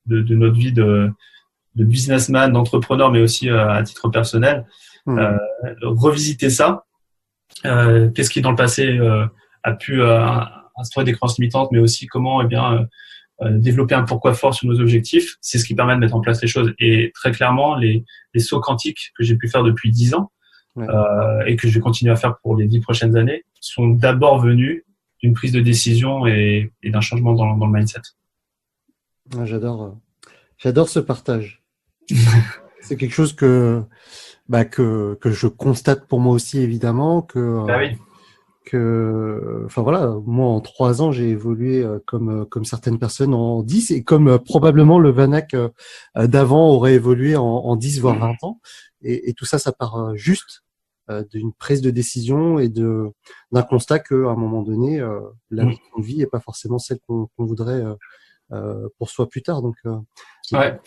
notre vie de businessman, d'entrepreneur, mais aussi à titre personnel, revisiter ça. Qu'est-ce qui, dans le passé, a pu instaurer des croyances limitantes, mais aussi comment, développer un pourquoi fort sur nos objectifs. C'est ce qui permet de mettre en place les choses. Et très clairement, les sauts quantiques que j'ai pu faire depuis 10 ans, Ouais. Et que je vais continuer à faire pour les 10 prochaines années, sont d'abord venus d'une prise de décision et d'un changement dans le mindset. Ouais, j'adore ce partage. C'est quelque chose que je constate pour moi aussi, évidemment, Bah oui. enfin voilà, moi en 3 ans j'ai évolué comme certaines personnes en 10, et comme probablement le Vanak d'avant aurait évolué en 10 voire 20 ans, et tout ça part juste d'une prise de décision et d'un constat qu'à un moment donné la vie qu'on vit est pas forcément celle qu'on voudrait pour soi plus tard. Donc ouais.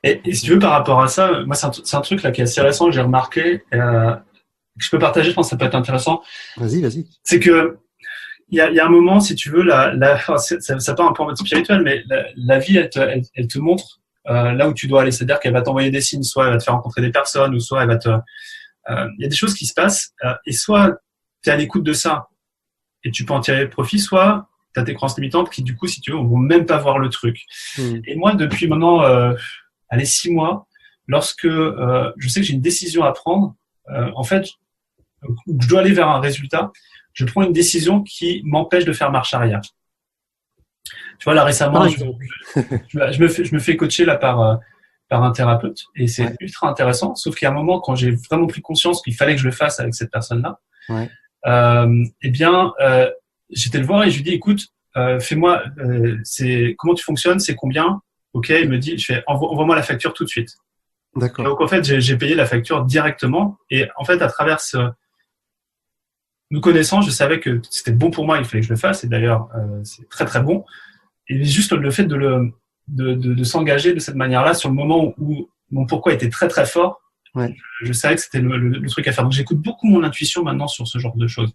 Et si tu veux, par rapport à ça, moi c'est un truc là qui est assez récent que j'ai remarqué. que je peux partager, je pense que ça peut être intéressant. Vas-y. C'est que il y a un moment, si tu veux, ça part un peu en mode spirituel, mais la vie, elle te montre là où tu dois aller. C'est-à-dire qu'elle va t'envoyer des signes, soit elle va te faire rencontrer des personnes, ou soit elle va te... Il y a des choses qui se passent, et soit tu es à l'écoute de ça, et tu peux en tirer profit, soit tu as tes croyances limitantes qui, du coup, si tu veux, vont même pas voir le truc. Et moi, depuis maintenant, 6 mois, lorsque je sais que j'ai une décision à prendre, en fait, je dois aller vers un résultat, je prends une décision qui m'empêche de faire marche arrière. Tu vois, là récemment, je me fais coacher là par un thérapeute, et c'est ultra intéressant. Sauf qu'il y a un moment, quand j'ai vraiment pris conscience qu'il fallait que je le fasse avec cette personne-là, j'étais le voir et je lui dis, écoute, fais-moi, comment tu fonctionnes, c'est combien? Ok, il me dit, envoie-moi la facture tout de suite. D'accord. Donc en fait, j'ai payé la facture directement, et en fait, à travers nous connaissant, je savais que c'était bon pour moi, il fallait que je le fasse, et d'ailleurs, c'est très très bon. Et juste le fait de s'engager de cette manière-là sur le moment où mon pourquoi était très très fort, je savais que c'était le truc à faire. Donc j'écoute beaucoup mon intuition maintenant sur ce genre de choses.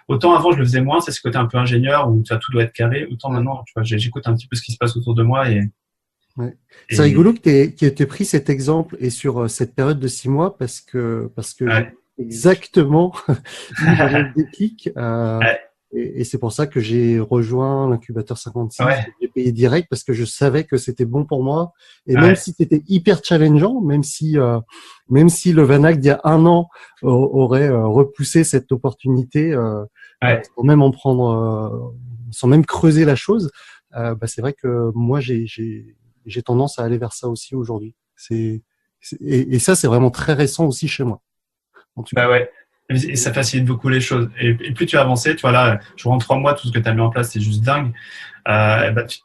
Autant avant je le faisais moins, c'est ce côté un peu ingénieur où tout doit être carré. Autant maintenant, tu vois, j'écoute un petit peu ce qui se passe autour de moi C'est rigolo que tu aies pris cet exemple et sur cette période de 6 mois parce que exactement le déclic. Et c'est pour ça que j'ai rejoint l'incubateur 56. J'ai payé direct parce que je savais que c'était bon pour moi. Et même si c'était hyper challengeant, même si le Vanak d'il y a 1 an aurait repoussé cette opportunité, sans même en prendre, sans même creuser la chose, c'est vrai que moi j'ai tendance à aller vers ça aussi aujourd'hui. Et ça c'est vraiment très récent aussi chez moi. Et ça facilite beaucoup les choses. Et plus tu as avancé, tu vois là, je vois en 3 mois, tout ce que tu as mis en place, c'est juste dingue.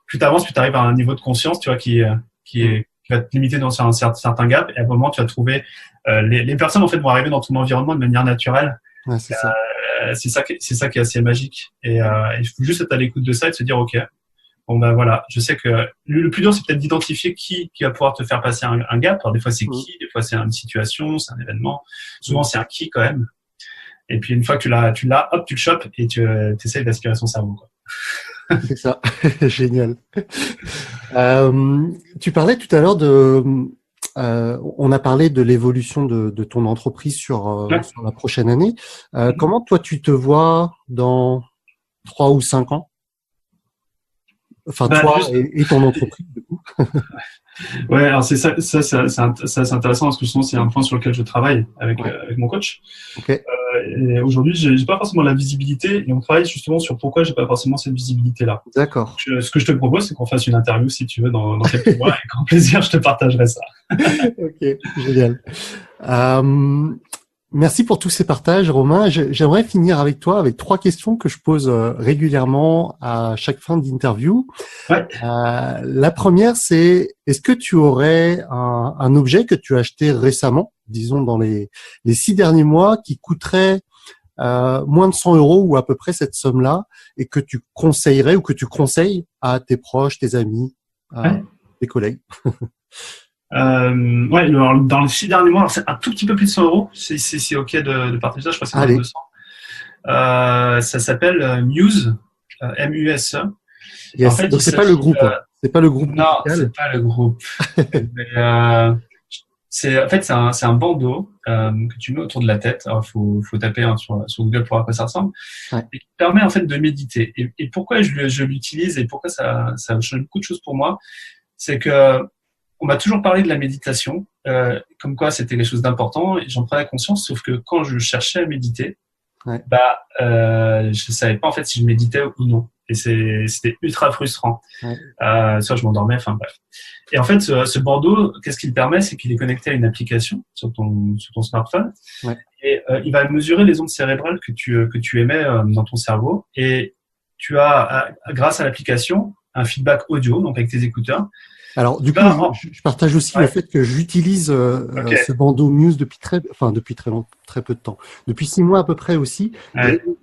Plus tu avances, plus tu arrives à un niveau de conscience, tu vois, qui va te limiter dans un certain gap. Et à un moment, tu vas trouver les personnes en fait vont arriver dans ton environnement de manière naturelle. C'est ça. C'est ça qui est assez magique. Et il faut juste être à l'écoute de ça et de se dire ok. Bon voilà, je sais que le plus dur c'est peut-être d'identifier qui va pouvoir te faire passer un gap. Alors des fois c'est qui, des fois c'est une situation, c'est un événement. Souvent c'est un qui quand même. Et puis une fois que tu l'as, hop, tu le chopes et tu essayes d'aspirer son cerveau, quoi. C'est ça, génial. Tu parlais tout à l'heure on a parlé de l'évolution de ton entreprise sur la prochaine année. Comment toi tu te vois dans 3 ou 5 ans? Enfin, toi et ton entreprise, du coup. Ouais, alors c'est ça, c'est intéressant parce que justement, c'est un point sur lequel je travaille avec mon coach. Okay. Et aujourd'hui, j'ai pas forcément la visibilité et on travaille justement sur pourquoi j'ai pas forcément cette visibilité-là. D'accord. Ce que je te propose, c'est qu'on fasse une interview si tu veux dans quelques mois et avec grand plaisir, je te partagerai ça. Ok, génial. Merci pour tous ces partages, Romain. J'aimerais finir avec toi avec 3 questions que je pose régulièrement à chaque fin d'interview. La première, c'est est-ce que tu aurais un objet que tu as acheté récemment, disons dans les 6 derniers mois, qui coûterait moins de 100 € ou à peu près cette somme-là, et que tu conseillerais ou que tu conseilles à tes proches, tes amis, tes collègues? Dans les 6 derniers mois, alors c'est un tout petit peu plus de 100 €. C'est ok de partager ça, je crois que c'est dans 200. Ça s'appelle Muse, M-U-S-E. Yes. En fait, donc c'est pas le groupe. C'est pas le groupe. Non, c'est pas le groupe. Mais, c'est un bandeau que tu mets autour de la tête. Alors, faut taper sur Google pour voir à quoi ça ressemble. Et qui permet en fait de méditer. Et pourquoi je l'utilise et pourquoi ça change beaucoup de choses pour moi, c'est que on m'a toujours parlé de la méditation, comme quoi c'était quelque chose d'important, et j'en prenais conscience, sauf que quand je cherchais à méditer, je savais pas en fait si je méditais ou non. Et c'était ultra frustrant. Soit je m'endormais, enfin bref. Et en fait, ce bandeau, qu'est-ce qu'il permet, c'est qu'il est connecté à une application sur ton smartphone. Et il va mesurer les ondes cérébrales que tu émets dans ton cerveau. Et tu as, grâce à l'application, un feedback audio, donc avec tes écouteurs. Alors, du coup, je partage aussi le fait que j'utilise ce bandeau Muse depuis très peu de temps. Depuis 6 mois à peu près aussi.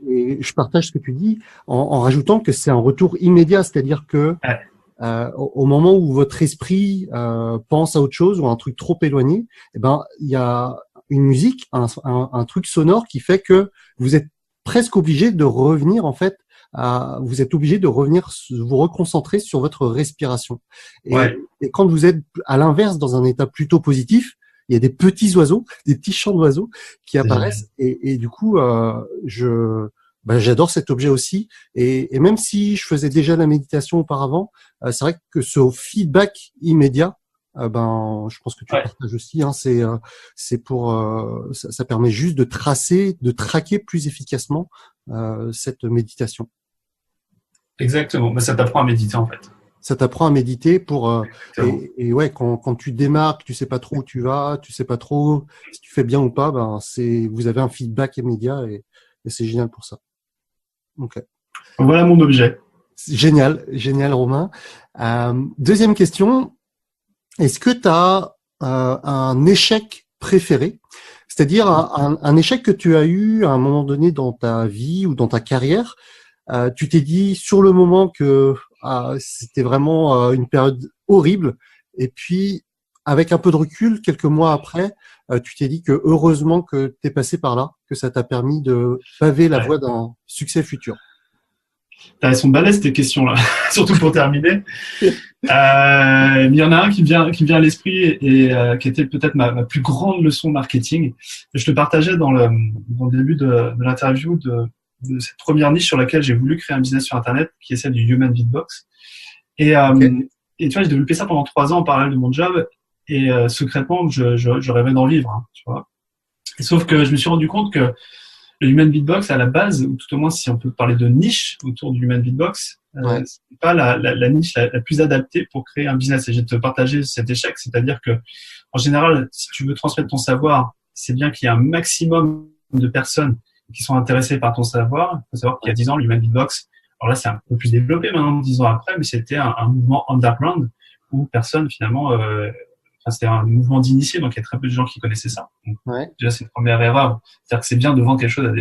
Et je partage ce que tu dis en rajoutant que c'est un retour immédiat. C'est-à-dire que au moment où votre esprit pense à autre chose ou à un truc trop éloigné, il y a une musique, un truc sonore qui fait que vous êtes presque obligé de revenir en fait. Vous êtes obligé de revenir vous reconcentrer sur votre respiration. Et quand vous êtes à l'inverse dans un état plutôt positif, il y a des petits oiseaux, des petits chants d'oiseaux qui apparaissent. Et du coup, j'adore cet objet aussi. Et même si je faisais déjà la méditation auparavant, c'est vrai que ce feedback immédiat, je pense que tu partages aussi. Hein, c'est pour ça permet juste de traquer plus efficacement cette méditation. Exactement. Ça t'apprend à méditer en fait. Ça t'apprend à méditer pour et ouais, quand tu démarres, tu sais pas trop où tu vas, tu sais pas trop si tu fais bien ou pas, vous avez un feedback immédiat et c'est génial pour ça. Ok. Voilà mon objet. Génial, Romain. Deuxième question, est-ce que tu as un échec préféré? C'est-à-dire un échec que tu as eu à un moment donné dans ta vie ou dans ta carrière. Tu t'es dit sur le moment que c'était vraiment une période horrible, et puis avec un peu de recul, quelques mois après, tu t'es dit que heureusement que tu es passé par là, que ça t'a permis de paver la voie d'un succès futur. Elles sont balèzes tes questions-là, surtout pour terminer. Il y en a un qui me vient à l'esprit et qui était peut-être ma plus grande leçon marketing. Je te partageais dans le début de l'interview de cette première niche sur laquelle j'ai voulu créer un business sur Internet, qui est celle du Human Beatbox. Et tu vois, j'ai développé ça pendant 3 ans en parallèle de mon job. Et secrètement, je rêvais d'en vivre, hein, tu vois. Et sauf que je me suis rendu compte que le Human Beatbox, à la base, ou tout au moins si on peut parler de niche autour du Human Beatbox, c'est pas la niche la plus adaptée pour créer un business. Et je vais te partager cet échec, c'est-à-dire que, en général, si tu veux transmettre ton savoir, c'est bien qu'il y ait un maximum de personnes qui sont intéressés par ton savoir. Il faut savoir qu'il y a 10 ans, le Human Beatbox, alors là, c'est un peu plus développé maintenant, 10 ans après, mais c'était un mouvement underground où personne, finalement, c'était un mouvement d'initiés, donc il y a très peu de gens qui connaissaient ça. Donc, déjà, c'est une première erreur. C'est-à-dire que c'est bien de vendre quelque chose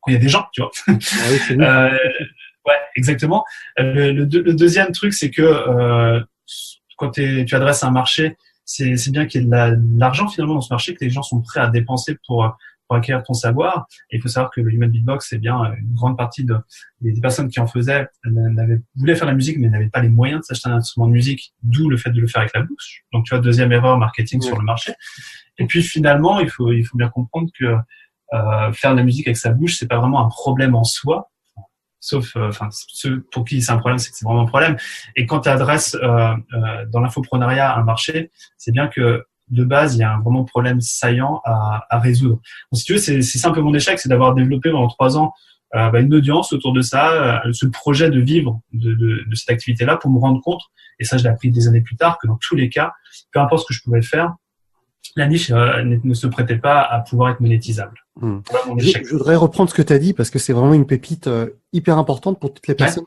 quand il y a des gens, tu vois. C'est ouais, exactement. Le deuxième truc, c'est que quand tu adresses un marché, c'est bien qu'il y ait de l'argent finalement dans ce marché, que les gens sont prêts à dépenser pour acquérir ton savoir. Et il faut savoir que le Human Beatbox, c'est bien une grande partie des personnes qui en faisaient voulaient faire la musique, mais n'avaient pas les moyens de s'acheter un instrument de musique, d'où le fait de le faire avec la bouche. Donc, tu vois, deuxième erreur marketing sur le marché. Et puis, finalement, il faut bien comprendre que faire de la musique avec sa bouche, c'est pas vraiment un problème en soi. Sauf, ceux pour qui c'est un problème, c'est que c'est vraiment un problème. Et quand tu adresses dans l'infoprenariat un marché, c'est bien que de base, il y a un vraiment problème saillant à résoudre. Donc, si tu veux, c'est ça un peu mon échec, c'est d'avoir développé pendant 3 ans une audience autour de ça, ce projet de vivre de cette activité-là pour me rendre compte, et ça je l'ai appris des années plus tard, que dans tous les cas, peu importe ce que je pouvais faire, la niche ne se prêtait pas à pouvoir être monétisable. Voilà mon échec. Je voudrais reprendre ce que tu as dit parce que c'est vraiment une pépite hyper importante pour toutes les personnes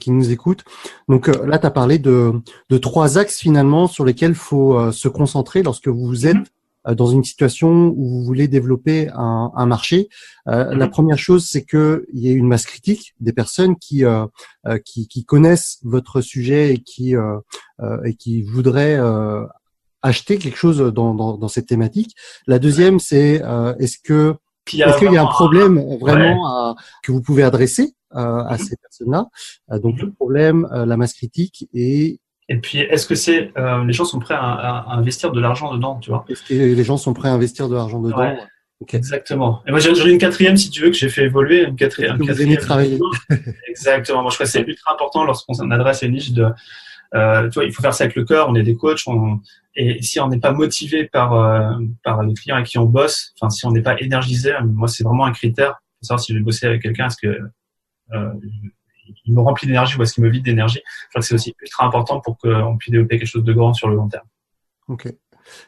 qui nous écoutent. Donc là, tu as parlé de 3 axes finalement sur lesquels il faut se concentrer lorsque vous êtes dans une situation où vous voulez développer un marché. La première chose, c'est qu'il y ait une masse critique, des personnes qui connaissent votre sujet et qui voudraient acheter quelque chose dans cette thématique. La deuxième, c'est est-ce qu'il y a un problème vraiment que vous pouvez adresser à ces personnes-là. Donc le problème, la masse critique et puis est-ce que les gens sont prêts à investir de l'argent dedans, tu vois? Est-ce que les gens sont prêts à investir de l'argent dedans? Okay. Exactement. Et moi, j'en ai une quatrième, si tu veux, que j'ai fait évoluer. Une quatrième. Vous aimez travailler. Exactement. Moi, je crois que c'est ultra important lorsqu'on adresse une niche tu vois, il faut faire ça avec le cœur. On est des coachs. Et si on n'est pas motivé par les clients avec qui on bosse, enfin, si on n'est pas énergisé, moi, c'est vraiment un critère pour savoir si je vais bosser avec quelqu'un. Est-ce que il me remplit d'énergie ou est-ce qu'il me vide d'énergie? Je crois que c'est aussi ultra important pour qu'on puisse développer quelque chose de grand sur le long terme. Ok.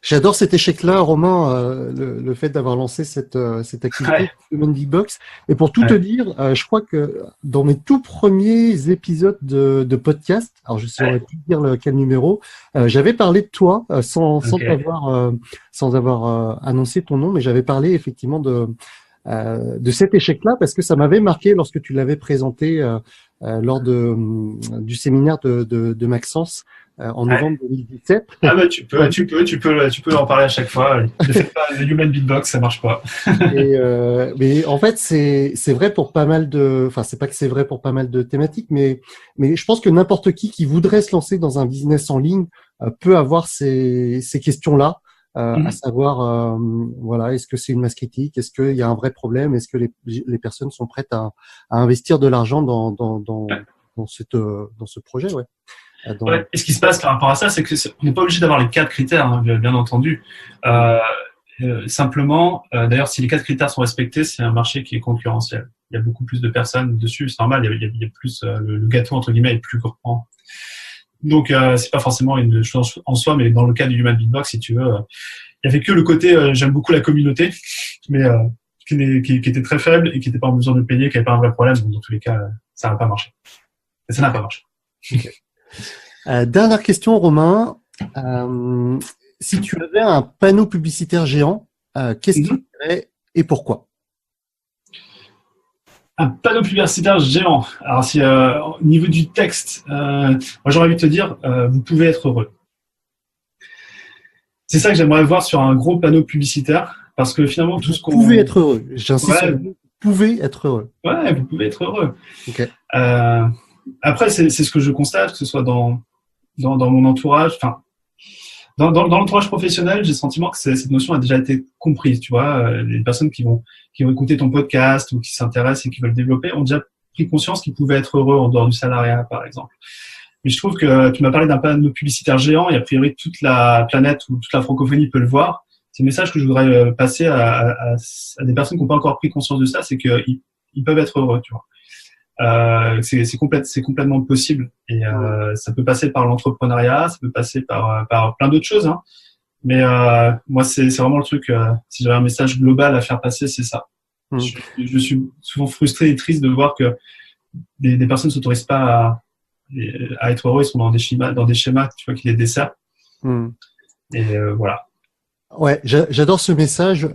J'adore cet échec-là, Romain, le fait d'avoir lancé cette activité Human Beatbox. Et pour tout te dire, je crois que dans mes tout premiers épisodes de podcast, alors je ne saurais plus dire quel numéro, j'avais parlé de toi sans avoir annoncé ton nom, mais j'avais parlé effectivement de cet échec-là, parce que ça m'avait marqué lorsque tu l'avais présenté lors du séminaire de Maxence en novembre 2017. Ah bah tu peux en parler à chaque fois. Ne faites pas le Human Beatbox, ça marche pas. Mais en fait, c'est vrai pour pas mal enfin c'est pas que c'est vrai pour pas mal de thématiques, mais je pense que n'importe qui voudrait se lancer dans un business en ligne peut avoir ces questions-là. À savoir, voilà, est-ce que c'est une masse critique? Est-ce qu'il y a un vrai problème? Est-ce que les personnes sont prêtes à investir de l'argent dans ce projet? Ouais. Ouais. Et ce qui se passe par rapport à ça, c'est que on n'est pas obligé d'avoir les 4 critères, hein, bien entendu. Simplement, d'ailleurs, si les 4 critères sont respectés, c'est un marché qui est concurrentiel. Il y a beaucoup plus de personnes dessus, c'est normal. Il y a plus le gâteau entre guillemets est plus grand. Donc, c'est pas forcément une chose en soi, mais dans le cas du Human Beatbox, si tu veux, il y avait que le côté j'aime beaucoup la communauté, mais qui était très faible et qui n'était pas en mesure de payer, qui n'avait pas un vrai problème. Donc, dans tous les cas, ça n'a pas marché. Et ça n'a pas marché. Okay. Dernière question, Romain. Si tu avais un panneau publicitaire géant, qu'est-ce qu'il serait et pourquoi? Un panneau publicitaire géant. Alors, si au niveau du texte, moi j'aurais envie de te dire, vous pouvez être heureux. C'est ça que j'aimerais voir sur un gros panneau publicitaire, parce que finalement tout ce qu'on. Vous pouvez être heureux. J'insiste sur vous pouvez être heureux. Ouais, vous pouvez être heureux. Okay. Après, c'est ce que je constate, que ce soit dans mon entourage, enfin. Dans l'entourage professionnel, j'ai le sentiment que cette notion a déjà été comprise, tu vois. Les personnes qui vont écouter ton podcast ou qui s'intéressent et qui veulent développer ont déjà pris conscience qu'ils pouvaient être heureux en dehors du salariat, par exemple. Mais je trouve que tu m'as parlé d'un panneau publicitaire géant et a priori toute la planète ou toute la francophonie peut le voir. C'est le message que je voudrais passer à des personnes qui n'ont pas encore pris conscience de ça, c'est qu'ils peuvent être heureux, tu vois. C'est complètement possible et ça peut passer par l'entrepreneuriat, ça peut passer par plein d'autres choses, hein. Mais moi c'est vraiment le truc, si j'avais un message global à faire passer, c'est ça. Je suis souvent frustré et triste de voir que des personnes ne s'autorisent pas à être heureux, ils sont dans des schémas tu vois, qui les desservent. Et voilà. Ouais, j'adore ce message.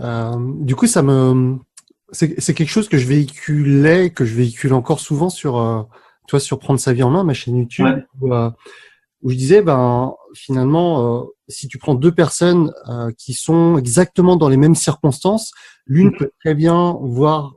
Du coup, c'est quelque chose que je véhicule encore souvent sur Prendre sa vie en main, ma chaîne YouTube, ouais. Où je disais, finalement, si tu prends 2 personnes qui sont exactement dans les mêmes circonstances, l'une peut très bien voir,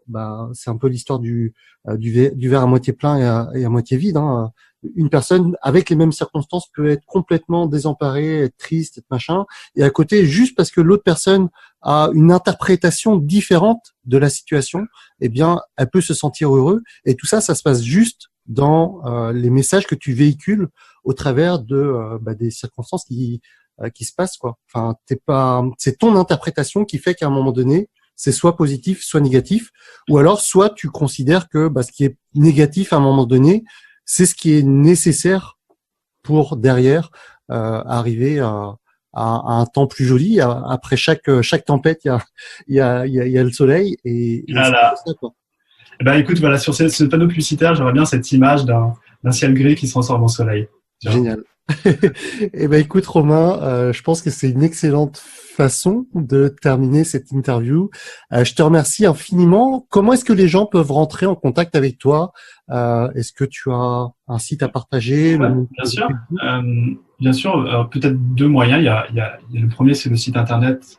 c'est un peu l'histoire du verre à moitié plein et à moitié vide, hein. Une personne avec les mêmes circonstances peut être complètement désemparée, être triste, être machin, et à côté, juste parce que l'autre personne a une interprétation différente de la situation, eh bien, elle peut se sentir heureux. Et tout ça, ça se passe juste dans les messages que tu véhicules au travers des circonstances qui se passent, quoi. Enfin, c'est ton interprétation qui fait qu'à un moment donné, c'est soit positif, soit négatif, ou alors soit tu considères que ce qui est négatif à un moment donné, c'est ce qui est nécessaire pour derrière arriver à un temps plus joli. Après chaque tempête, il y a le soleil et voilà. C'est ça, quoi. Écoute, voilà, sur ce panneau publicitaire, j'aimerais bien cette image d'un ciel gris qui se transforme en soleil. Génial. Écoute, Romain, je pense que c'est une excellente façon de terminer cette interview. Je te remercie infiniment. Comment est-ce que les gens peuvent rentrer en contact avec toi? Est-ce que tu as un site à partager? Bien sûr. Alors, peut-être 2 moyens. Il y a le premier, c'est le site internet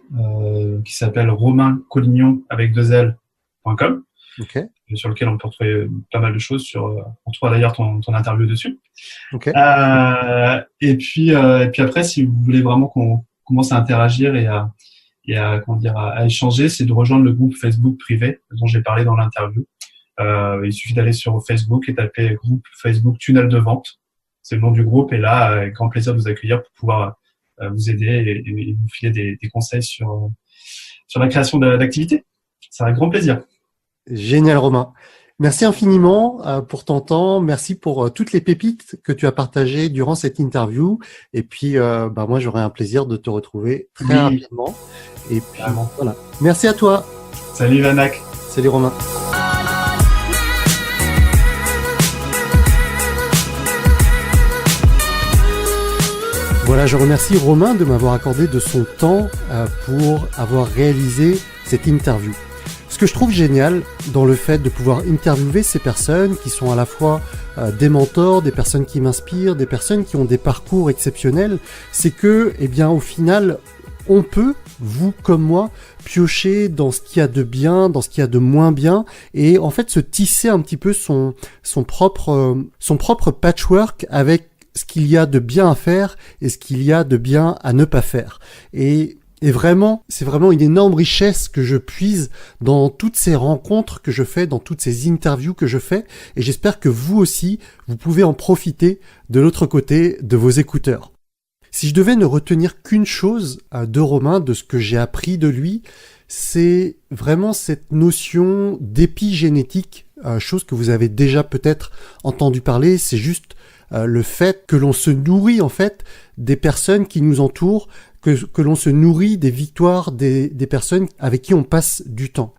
qui s'appelle romaincollignon avec 2L.com. Okay. Sur lequel on peut retrouver pas mal de choses. On trouve d'ailleurs ton interview dessus. Okay. Et puis après, si vous voulez vraiment qu'on commence à interagir et à échanger, c'est de rejoindre le groupe Facebook privé dont j'ai parlé dans l'interview. Il suffit d'aller sur Facebook et taper groupe Facebook Tunnel de Vente. C'est le nom du groupe et là, avec grand plaisir de vous accueillir pour pouvoir vous aider et vous filer des conseils sur la création d'activités. C'est un grand plaisir. Génial, Romain. Merci infiniment pour ton temps. Merci pour toutes les pépites que tu as partagées durant cette interview. Et puis, moi, j'aurai un plaisir de te retrouver très rapidement. Et puis, voilà. Merci à toi. Salut, Vanak. Salut, Romain. Voilà, je remercie Romain de m'avoir accordé de son temps pour avoir réalisé cette interview. Ce Ce que je trouve génial dans le fait de pouvoir interviewer ces personnes qui sont à la fois des mentors, des personnes qui m'inspirent, des personnes qui ont des parcours exceptionnels, c'est que, au final, on peut, vous comme moi, piocher dans ce qu'il y a de bien, dans ce qu'il y a de moins bien, et en fait se tisser un petit peu son propre patchwork avec ce qu'il y a de bien à faire et ce qu'il y a de bien à ne pas faire. Et vraiment, c'est vraiment une énorme richesse que je puise dans toutes ces rencontres que je fais, dans toutes ces interviews que je fais, et j'espère que vous aussi, vous pouvez en profiter de l'autre côté de vos écouteurs. Si je devais ne retenir qu'une chose de Romain, de ce que j'ai appris de lui, c'est vraiment cette notion d'épigénétique, chose que vous avez déjà peut-être entendu parler, c'est juste le fait que l'on se nourrit en fait des personnes qui nous entourent, que l'on se nourrit des victoires des personnes avec qui on passe du temps.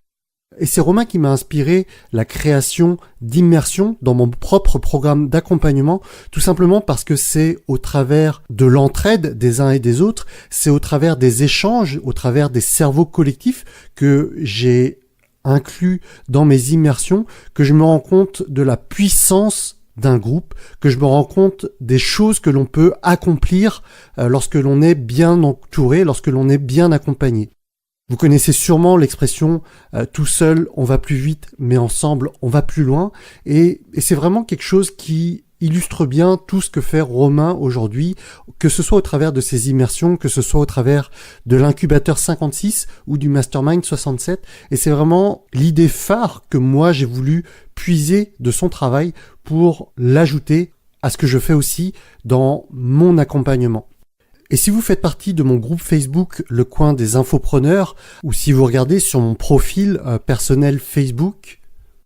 Et c'est Romain qui m'a inspiré la création d'immersion dans mon propre programme d'accompagnement, tout simplement parce que c'est au travers de l'entraide des uns et des autres, c'est au travers des échanges, au travers des cerveaux collectifs que j'ai inclus dans mes immersions, que je me rends compte de la puissance d'un groupe, que je me rends compte des choses que l'on peut accomplir lorsque l'on est bien entouré, lorsque l'on est bien accompagné. Vous connaissez sûrement l'expression tout seul on va plus vite, mais ensemble on va plus loin, et c'est vraiment quelque chose qui illustre bien tout ce que fait Romain aujourd'hui, que ce soit au travers de ses immersions, que ce soit au travers de l'incubateur 56 ou du mastermind 67, et c'est vraiment l'idée phare que moi j'ai voulu puiser de son travail pour l'ajouter à ce que je fais aussi dans mon accompagnement. Et si vous faites partie de mon groupe Facebook Le Coin des Infopreneurs, ou si vous regardez sur mon profil personnel Facebook,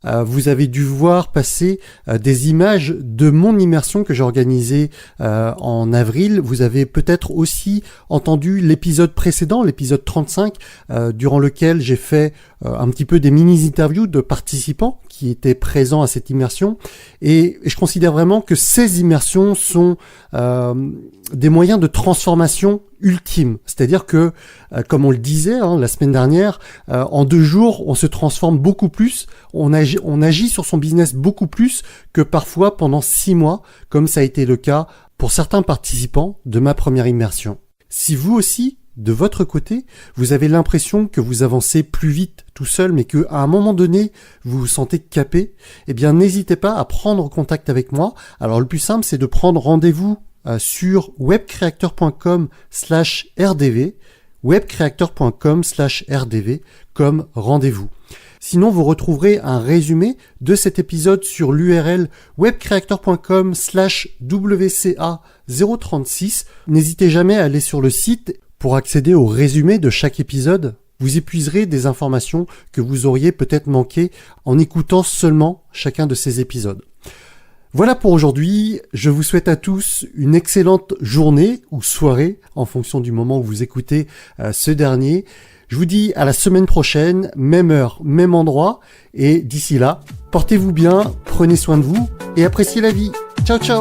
vous avez dû voir passer des images de mon immersion que j'ai organisée en avril. Vous avez peut-être aussi entendu l'épisode précédent, l'épisode 35, durant lequel j'ai fait un petit peu des mini-interviews de participants qui étaient présents à cette immersion. Et je considère vraiment que ces immersions sont des moyens de transformation ultime. C'est-à-dire que, comme on le disait la semaine dernière, en 2 jours, on se transforme beaucoup plus, on agit sur son business beaucoup plus que parfois pendant 6 mois, comme ça a été le cas pour certains participants de ma première immersion. Si vous aussi, de votre côté, vous avez l'impression que vous avancez plus vite tout seul, mais qu'à un moment donné, vous vous sentez capé, eh bien, n'hésitez pas à prendre contact avec moi. Alors, le plus simple, c'est de prendre rendez-vous sur webcreator.com/rdv, webcreator.com/rdv comme rendez-vous. Sinon, vous retrouverez un résumé de cet épisode sur l'URL webcreator.com/WCA036. N'hésitez jamais à aller sur le site pour accéder au résumé de chaque épisode. Vous épuiserez des informations que vous auriez peut-être manquées en écoutant seulement chacun de ces épisodes. Voilà pour aujourd'hui, je vous souhaite à tous une excellente journée ou soirée en fonction du moment où vous écoutez ce dernier. Je vous dis à la semaine prochaine, même heure, même endroit, et d'ici là, portez-vous bien, prenez soin de vous et appréciez la vie. Ciao ciao.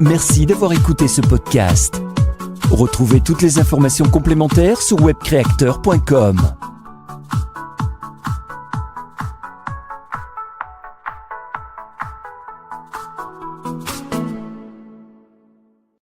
Merci d'avoir écouté ce podcast. Retrouvez toutes les informations complémentaires sur webcreator.com.